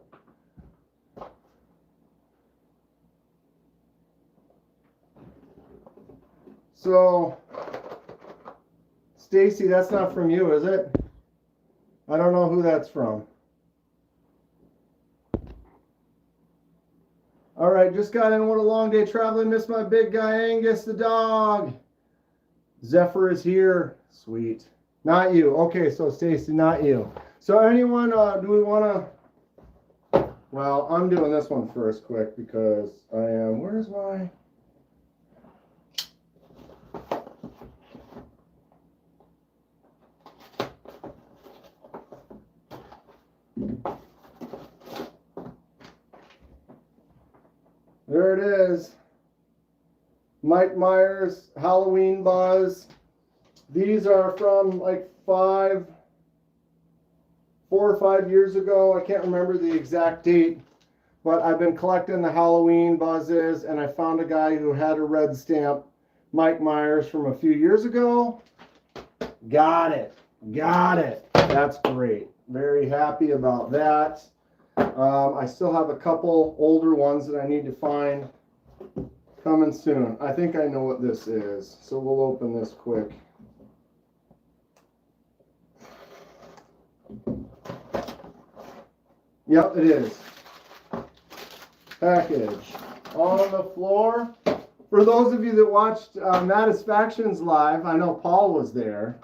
Speaker 1: So, Stacy, that's not from you, is it? I don't know who that's from. All right, just got in. What a long day traveling. Missed my big guy, Angus the dog. Zephyr is here. Sweet. Not you. Okay, so Stacy, not you. So anyone, do we want to... Well, I'm doing this one first quick because I am... Where's my... There it is. Mike Myers, Halloween Buzz. These are from like 4 or 5 years ago. I can't remember the exact date, but I've been collecting the Halloween buzzes, and I found a guy who had a red stamp, Mike Myers, from a few years ago. Got it. Got it. That's great. Very happy about that. I still have a couple older ones that I need to find coming soon. I think I know what this is, so we'll open this quick. Yep, it is. Package on the floor. For those of you that watched Satisfactions live, I know Paul was there.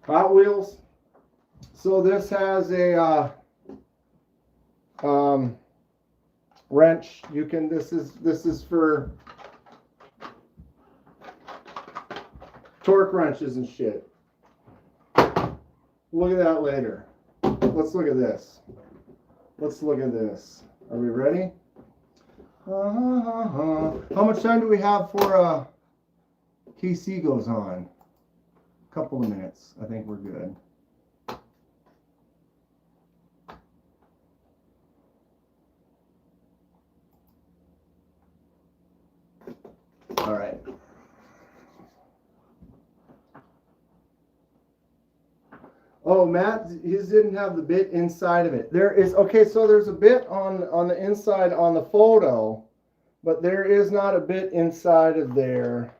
Speaker 1: Hot Wheels. So this has a wrench. You can. This is for torque wrenches and shit. Look at that later. Let's look at this. Let's look at this. Are we ready? How much time do we have for KC goes on? A couple of minutes. I think we're good. All right. Oh, Matt, his didn't have the bit inside of it. There is, okay, so there's a bit on the inside on the photo, but there is not a bit inside of there.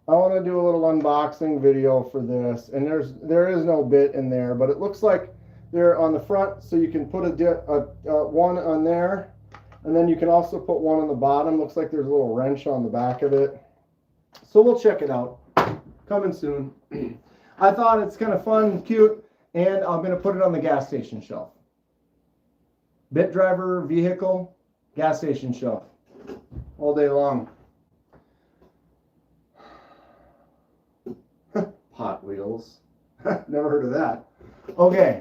Speaker 1: I want to do a little unboxing video for this, and there is no bit in there, but it looks like they're on the front, so you can put one on there, and then you can also put one on the bottom. Looks like there's a little wrench on the back of it. So we'll check it out. Coming soon. I thought it's kind of fun and cute, and I'm going to put it on the gas station shelf. Bit driver, vehicle, gas station shelf. All day long. Hot Wheels. Never heard of that. Okay.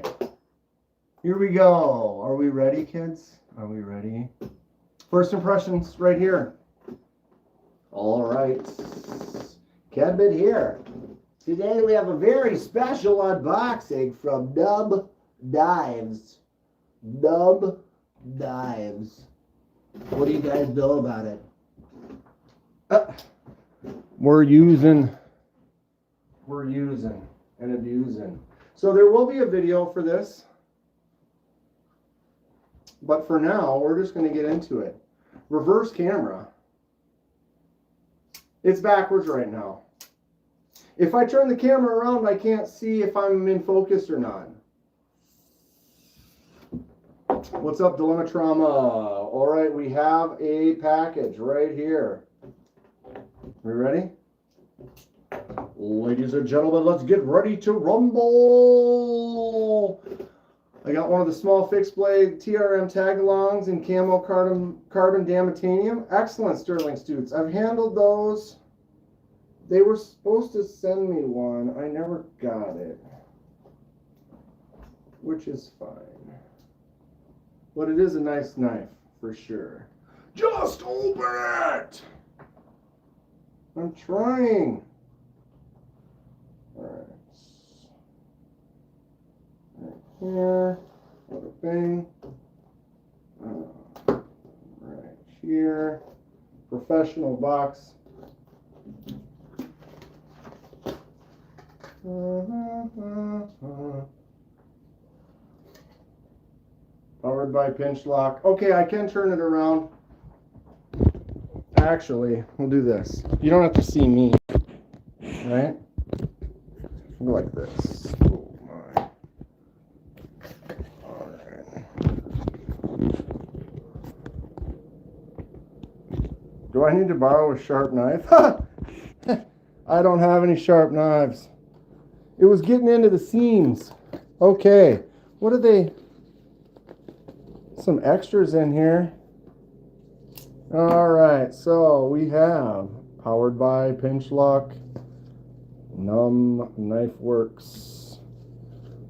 Speaker 1: Here we go. Are we ready, kids? Are we ready? First impressions right here. All right. Kenman here. Today we have a very special unboxing from Numb Knives. Numb Knives. What do you guys know about it? We're using we're using and abusing. So there will be a video for this. But for now, we're just going to get into it. Reverse camera. It's backwards right now. If I turn the camera around, I can't see if I'm in focus or not. What's up, Dilemma Trauma? All right, we have a package right here. We ready? Ladies and gentlemen, let's get ready to rumble. I got one of the small fixed blade TRM tag-alongs in camo carbon damatanium. Excellent sterling stutes. I've handled those. They were supposed to send me one. I never got it, which is fine. But it is a nice knife for sure. Just open it! I'm trying. All right. Right here. Other thing. Right here. Professional box. Powered by pinch lock. Okay, I can turn it around. Actually, we'll do this. You don't have to see me, right? Go like this. Oh my. All right. Do I need to borrow a sharp knife? I don't have any sharp knives. It was getting into the seams. Okay. What are they? Some extras in here. All right. So we have powered by pinch lock. Numb Knife Works.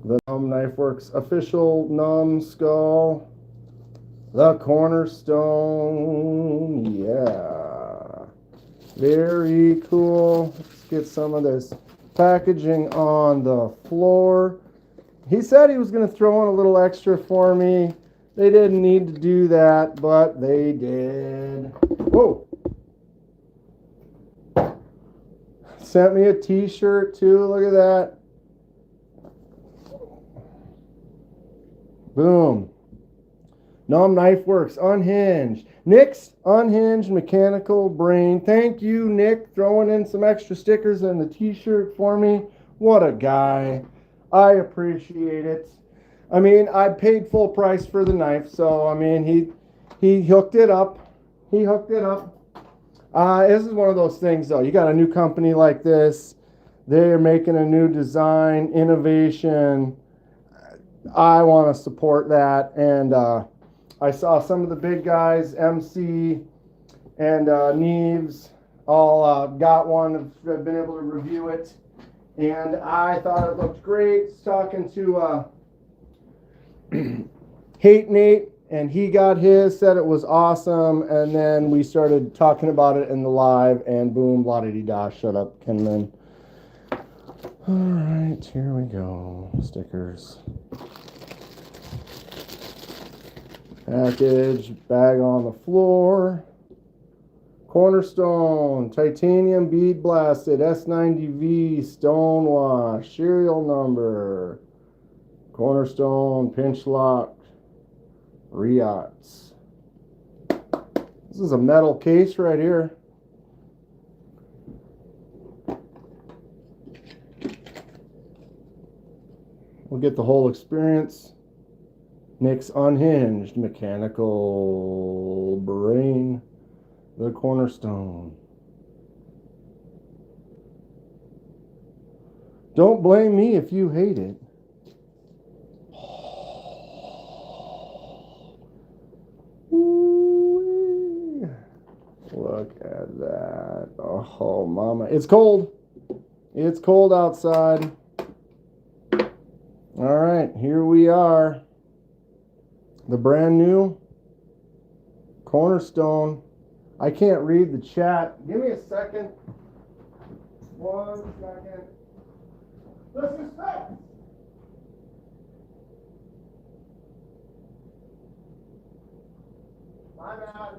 Speaker 1: The Numb Knife Works official numbskull. The Cornerstone. Yeah. Very cool. Let's get some of this packaging on the floor. He said he was going to throw in a little extra for me. They didn't need to do that, but they did. Whoa. Sent me a t-shirt too. Look at that. Boom. Numb Knife Works, unhinged. Nick's Unhinged Mechanical Brain. Thank you, Nick, throwing in some extra stickers and the t-shirt for me. What a guy. I appreciate it. I mean, I paid full price for the knife, so I mean, he hooked it up. He hooked it up. This is one of those things, though. You got a new company like this. They're making a new design, innovation. I want to support that. And I saw some of the big guys, MC and Neves, all got one. I've been able to review it. And I thought it looked great. Talking to Hate Nate. And he got his, said it was awesome, and then we started talking about it in the live, and boom, la-di-di-da, shut up, Kenman. All right, here we go. Stickers. Package, bag on the floor. Cornerstone, titanium bead blasted, S90V, stonewash, serial number. Cornerstone, pinch lock. Riots. This is a metal case right here. We'll get the whole experience. Nick's Unhinged Mechanical Brain. The Cornerstone. Don't blame me if you hate it. Look at that. Oh, mama. It's cold. It's cold outside. All right, here we are. The brand new Cornerstone. I can't read the chat. Give me a second. 1 second. Disrespect. My bad.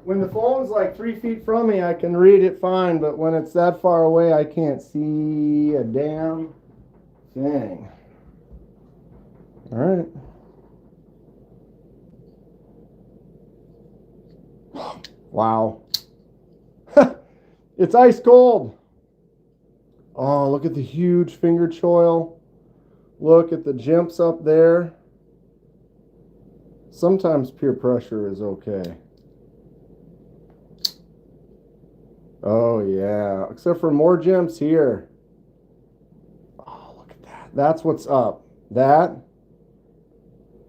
Speaker 1: When the phone's like 3 feet from me, I can read it fine, but when it's that far away, I can't see a damn thing. All right. Wow. It's ice cold. Oh, look at the huge finger choil. Look at the jimps up there. Sometimes peer pressure is okay. Oh, yeah. Except for more jimps here. Oh, look at that. That's what's up. That.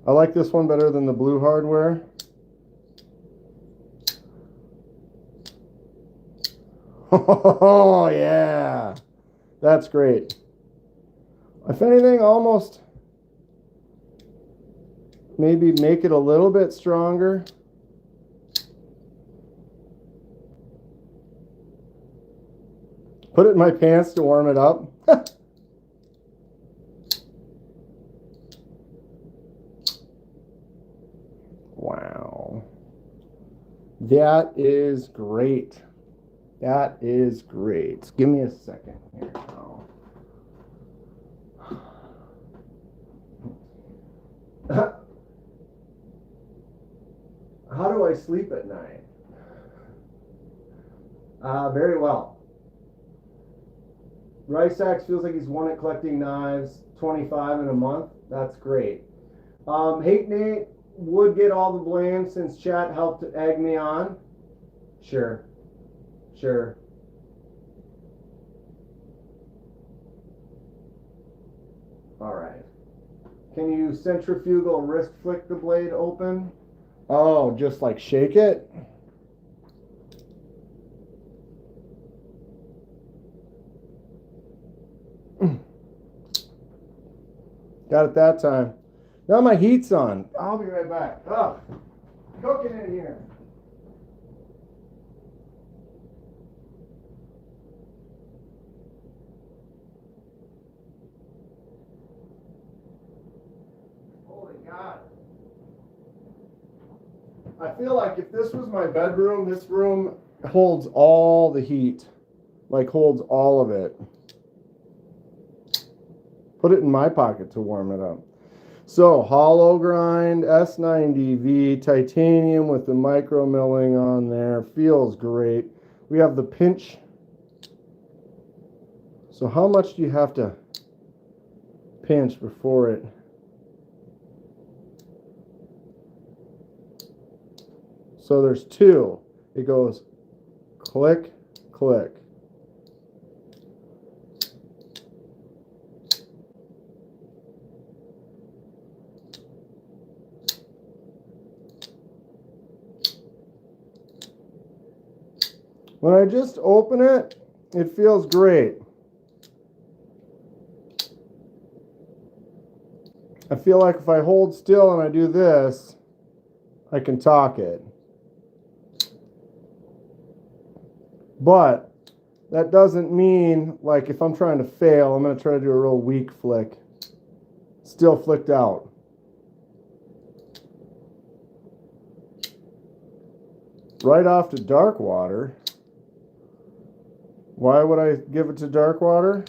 Speaker 1: I like this one better than the blue hardware. Oh, yeah. That's great. If anything, almost maybe make it a little bit stronger. Put it in my pants to warm it up. Wow. That is great. That is great. Give me a second here. How do I sleep at night? Very well. Rysax feels like he's won at collecting knives, 25 in a month. That's great. Hate Nate would get all the blame since chat helped egg me on. Sure. Sure. All right. Can you centrifugal wrist flick the blade open? Oh, just like shake it? Got it that time. Now my heat's on. I'll be right back. Oh, cooking in here. Holy God. I feel like if this was my bedroom, this room holds all the heat. Like holds all of it. Put it in my pocket to warm it up. So, hollow grind, S90V, titanium with the micro milling on there. Feels great. We have the pinch. So how much do you have to pinch before it? So there's two. It goes click, click. When I just open it, it feels great. I feel like if I hold still and I do this, I can talk it. But that doesn't mean, like, if I'm trying to fail, I'm going to try to do a real weak flick. Still flicked out. Right off to dark water. Why would I give it to dark water?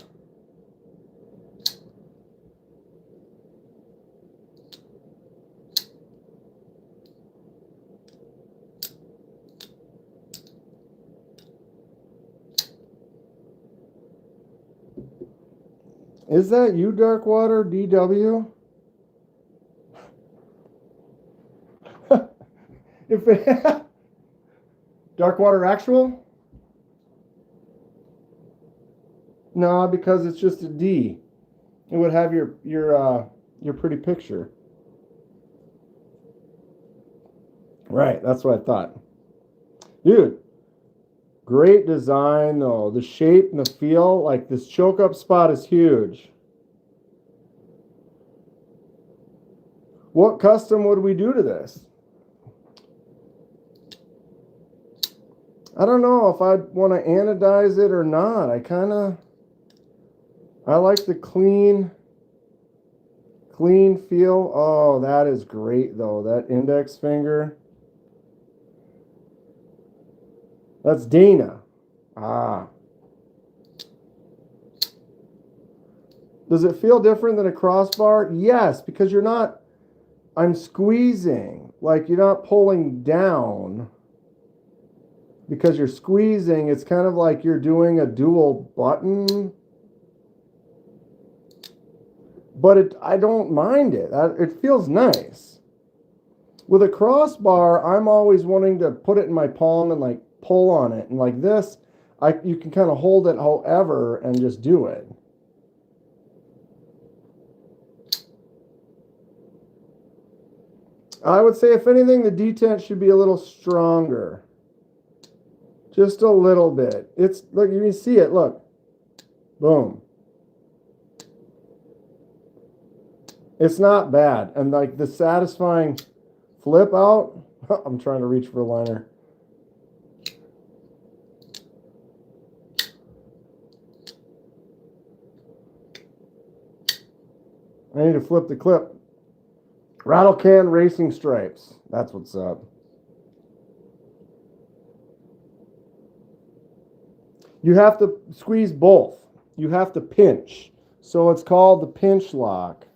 Speaker 1: Is that you, dark water, DW? If it dark water actual? No, because it's just a D. It would have your pretty picture. Right, that's what I thought. Dude, great design though. The shape and the feel, like this choke up spot is huge. What custom would we do to this? I don't know if I'd want to anodize it or not. I like the clean feel. Oh, that is great though. That index finger. That's Dana. Ah. Does it feel different than a crossbar? Yes, because you're not, I'm squeezing. Like you're not pulling down. Because you're squeezing, it's kind of like you're doing a dual button. But I don't mind it. It feels nice. With a crossbar, I'm always wanting to put it in my palm and like pull on it. And like this, you can kind of hold it however and just do it. I would say, if anything, the detent should be a little stronger. Just a little bit. It's, look, you can see it, look. Boom. It's not bad. And like the satisfying flip out, I'm trying to reach for a liner. I need to flip the clip. Rattle can racing stripes. That's what's up. You have to squeeze both. You have to pinch. So it's called the pinch lock.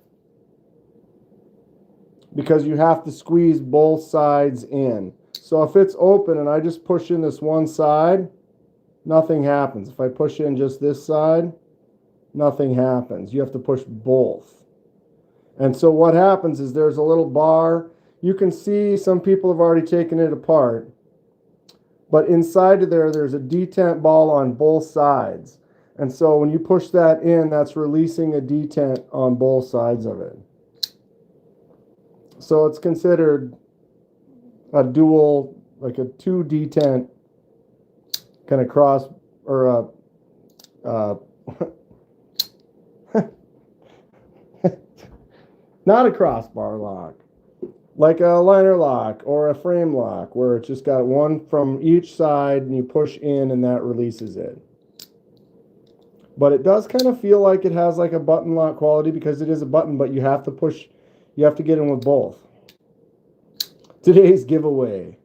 Speaker 1: Because you have to squeeze both sides in. So if it's open and I just push in this one side, nothing happens. If I push in just this side, nothing happens. You have to push both. And so what happens is there's a little bar. You can see some people have already taken it apart. But inside of there, there's a detent ball on both sides. And so when you push that in, that's releasing a detent on both sides of it. So it's considered a dual, like a 2 detent kind of cross, or not a crossbar lock, like a liner lock or a frame lock, where it's just got one from each side and you push in and that releases it. But it does kind of feel like it has like a button lock quality, because it is a button, but you have to push, you have to get in with both. Today's giveaway.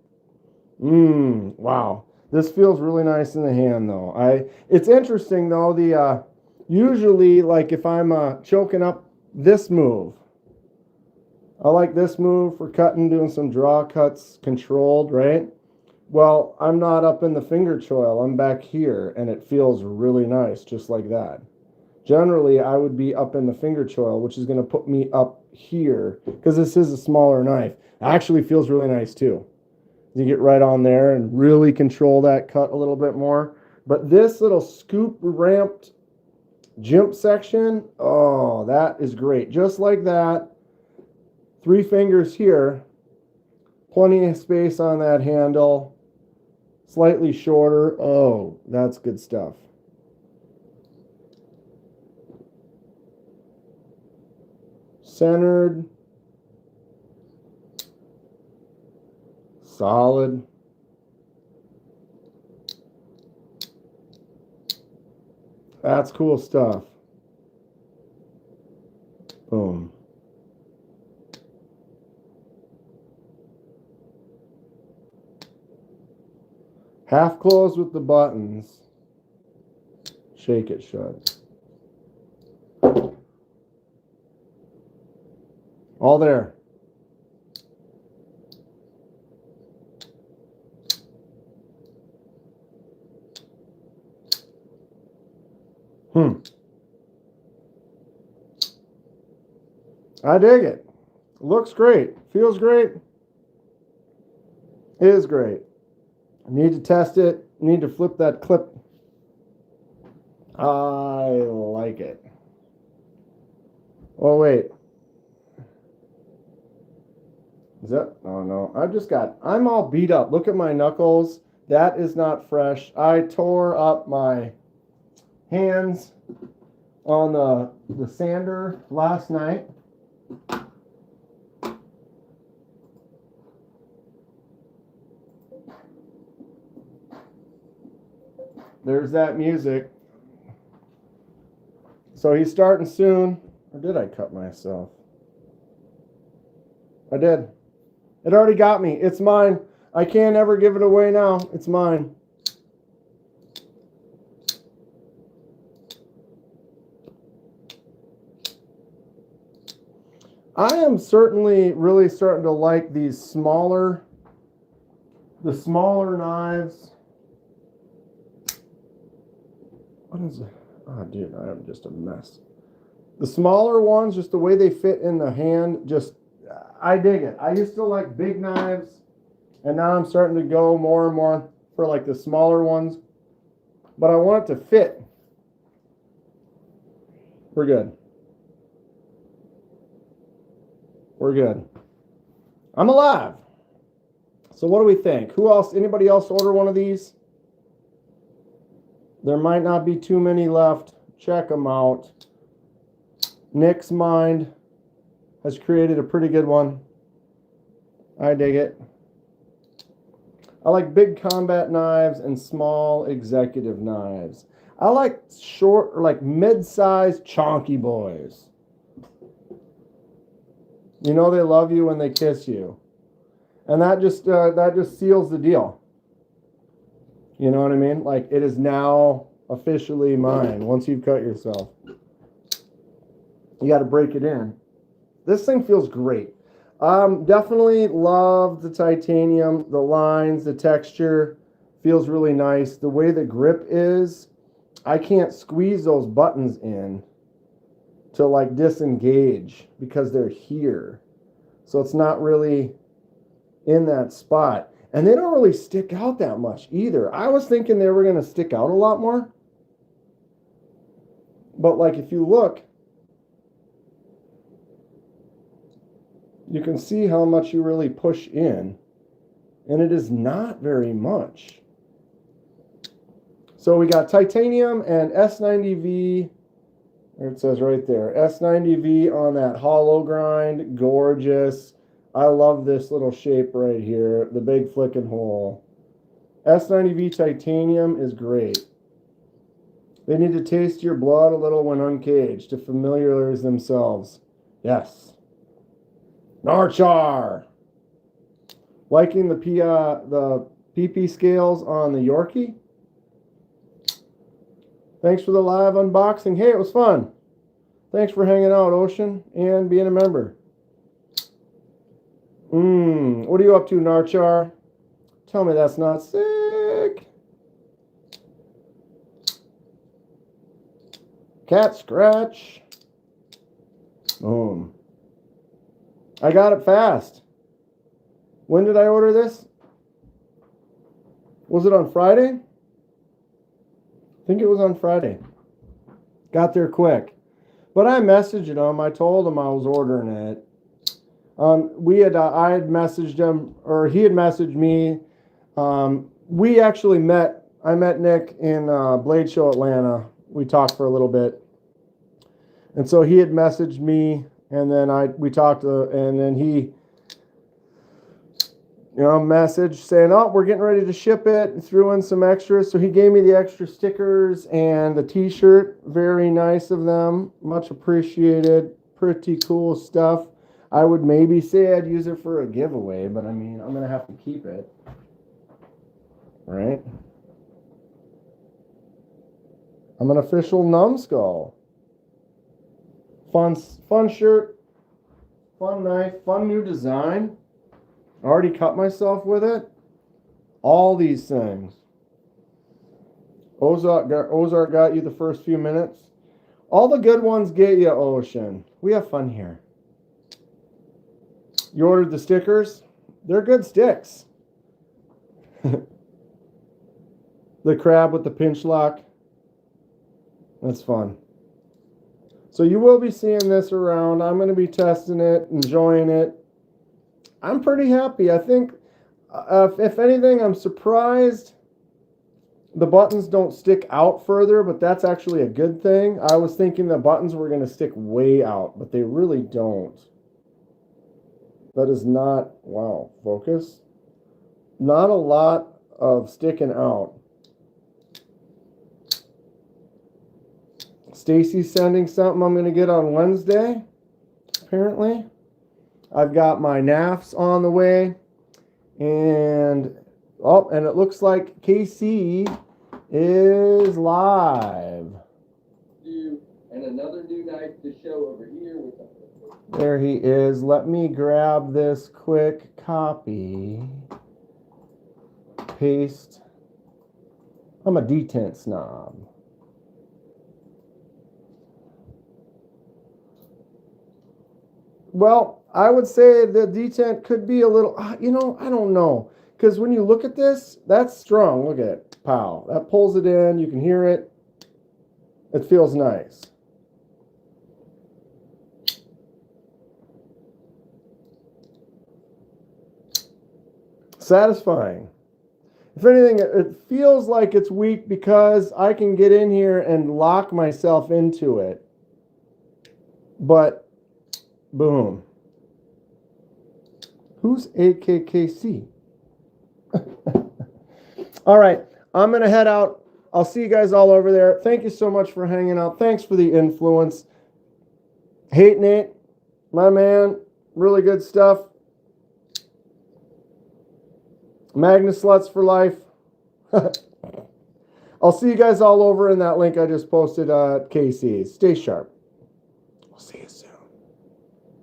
Speaker 1: Wow. This feels really nice in the hand though. It's interesting though, the usually, like if I'm choking up this move, I like this move for cutting, doing some draw cuts controlled, right? Well, I'm not up in the finger choil, I'm back here, and it feels really nice, just like that. Generally, I would be up in the finger choil, which is going to put me up here, because this is a smaller knife. It actually feels really nice too. You get right on there and really control that cut a little bit more. But this little scoop ramped jimp section, oh, that is great. Just like that. 3 fingers here, plenty of space on that handle, slightly shorter. Oh, that's good stuff. Centered, solid. That's cool stuff. Boom. Half closed with the buttons. Shake it shut. All there. I dig it. Looks great. Feels great. Is great. I need to test it. Need to flip that clip. I like it. Oh, wait. Is that? Oh, no. I'm all beat up. Look at my knuckles. That is not fresh. I tore up my hands on the sander last night. There's that music. So he's starting soon. Or did I cut myself? I did. It already got me. It's mine. I can't ever give it away now. It's mine. I am certainly really starting to like these smaller, the smaller knives. What is it? Oh, dude, I am just a mess. The smaller ones, just the way they fit in the hand, just, I dig it. I used to like big knives, and now I'm starting to go more and more for like the smaller ones. But I want it to fit. We're good. We're good. I'm alive. So what do we think? Who else? Anybody else order one of these? There might not be too many left. Check them out. Nick's Mind has created a pretty good one. I dig it. I like big combat knives and small executive knives. I like short or like mid-sized chonky boys. You know they love you when they kiss you. And that just seals the deal. You know what I mean? Like, it is now officially mine once you've cut yourself. You got to break it in. This thing feels great. Definitely love the titanium, the lines, the texture. Feels really nice. The way the grip is, I can't squeeze those buttons in to like disengage because they're here. So it's not really in that spot. And they don't really stick out that much either. I was thinking they were going to stick out a lot more. But like if you look, you can see how much you really push in. And it is not very much. So we got titanium and S90V. There it says right there. S90V on that hollow grind. Gorgeous. I love this little shape right here. The big flicking hole. S90V titanium is great. They need to taste your blood a little when uncaged to familiarize themselves. Yes. Narchar. Liking the PP scales on the Yorkie. Thanks for the live unboxing. Hey, it was fun. Thanks for hanging out, Ocean, and being a member. What are you up to, Narchar? Tell me that's not sick. Cat scratch. Boom. I got it fast. When did I order this? Was it on Friday? I think it was on Friday. Got there quick. But I messaged him. I told him I was ordering it. I had messaged him, or he had messaged me. We actually met. I met Nick in Blade Show Atlanta. We talked for a little bit. And so he had messaged me, and then we talked, and then he, message saying, oh, we're getting ready to ship it, and threw in some extras. So he gave me the extra stickers and the t-shirt. Very nice of them. Much appreciated. Pretty cool stuff. I would maybe say I'd use it for a giveaway, but I mean, I'm going to have to keep it. Right? I'm an official numbskull. Fun shirt. Fun knife. Fun new design. I already cut myself with it. All these things. Ozark got you the first few minutes. All the good ones get you, Ocean. We have fun here. You ordered the stickers? They're good sticks. The crab with the pinch lock. That's fun. So you will be seeing this around. I'm going to be testing it, enjoying it. I'm pretty happy. I think, if anything, I'm surprised the buttons don't stick out further, but that's actually a good thing. I was thinking the buttons were going to stick way out, but they really don't. That is not, wow, focus. Not a lot of sticking out. Stacy's sending something I'm going to get on Wednesday, apparently. I've got my NAFs on the way. And it looks like KC is live.
Speaker 3: And another new knife to show over here with
Speaker 1: There he is. Let me grab this quick copy. Paste. I'm a detent snob. Well, I would say the detent could be a little, you know, I don't know. Because when you look at this, that's strong. Look at it. Pow. That pulls it in. You can hear it. It feels nice. Satisfying. If anything, it feels like it's weak because I can get in here and lock myself into it. But, boom. Who's AKKC? All right, I'm going to head out. I'll see you guys all over there. Thank you so much for hanging out. Thanks for the influence. Hate Nate, my man, really good stuff. Magnus Sluts for life. I'll see you guys all over in that link I just posted at KC's. Stay sharp. We'll see you soon.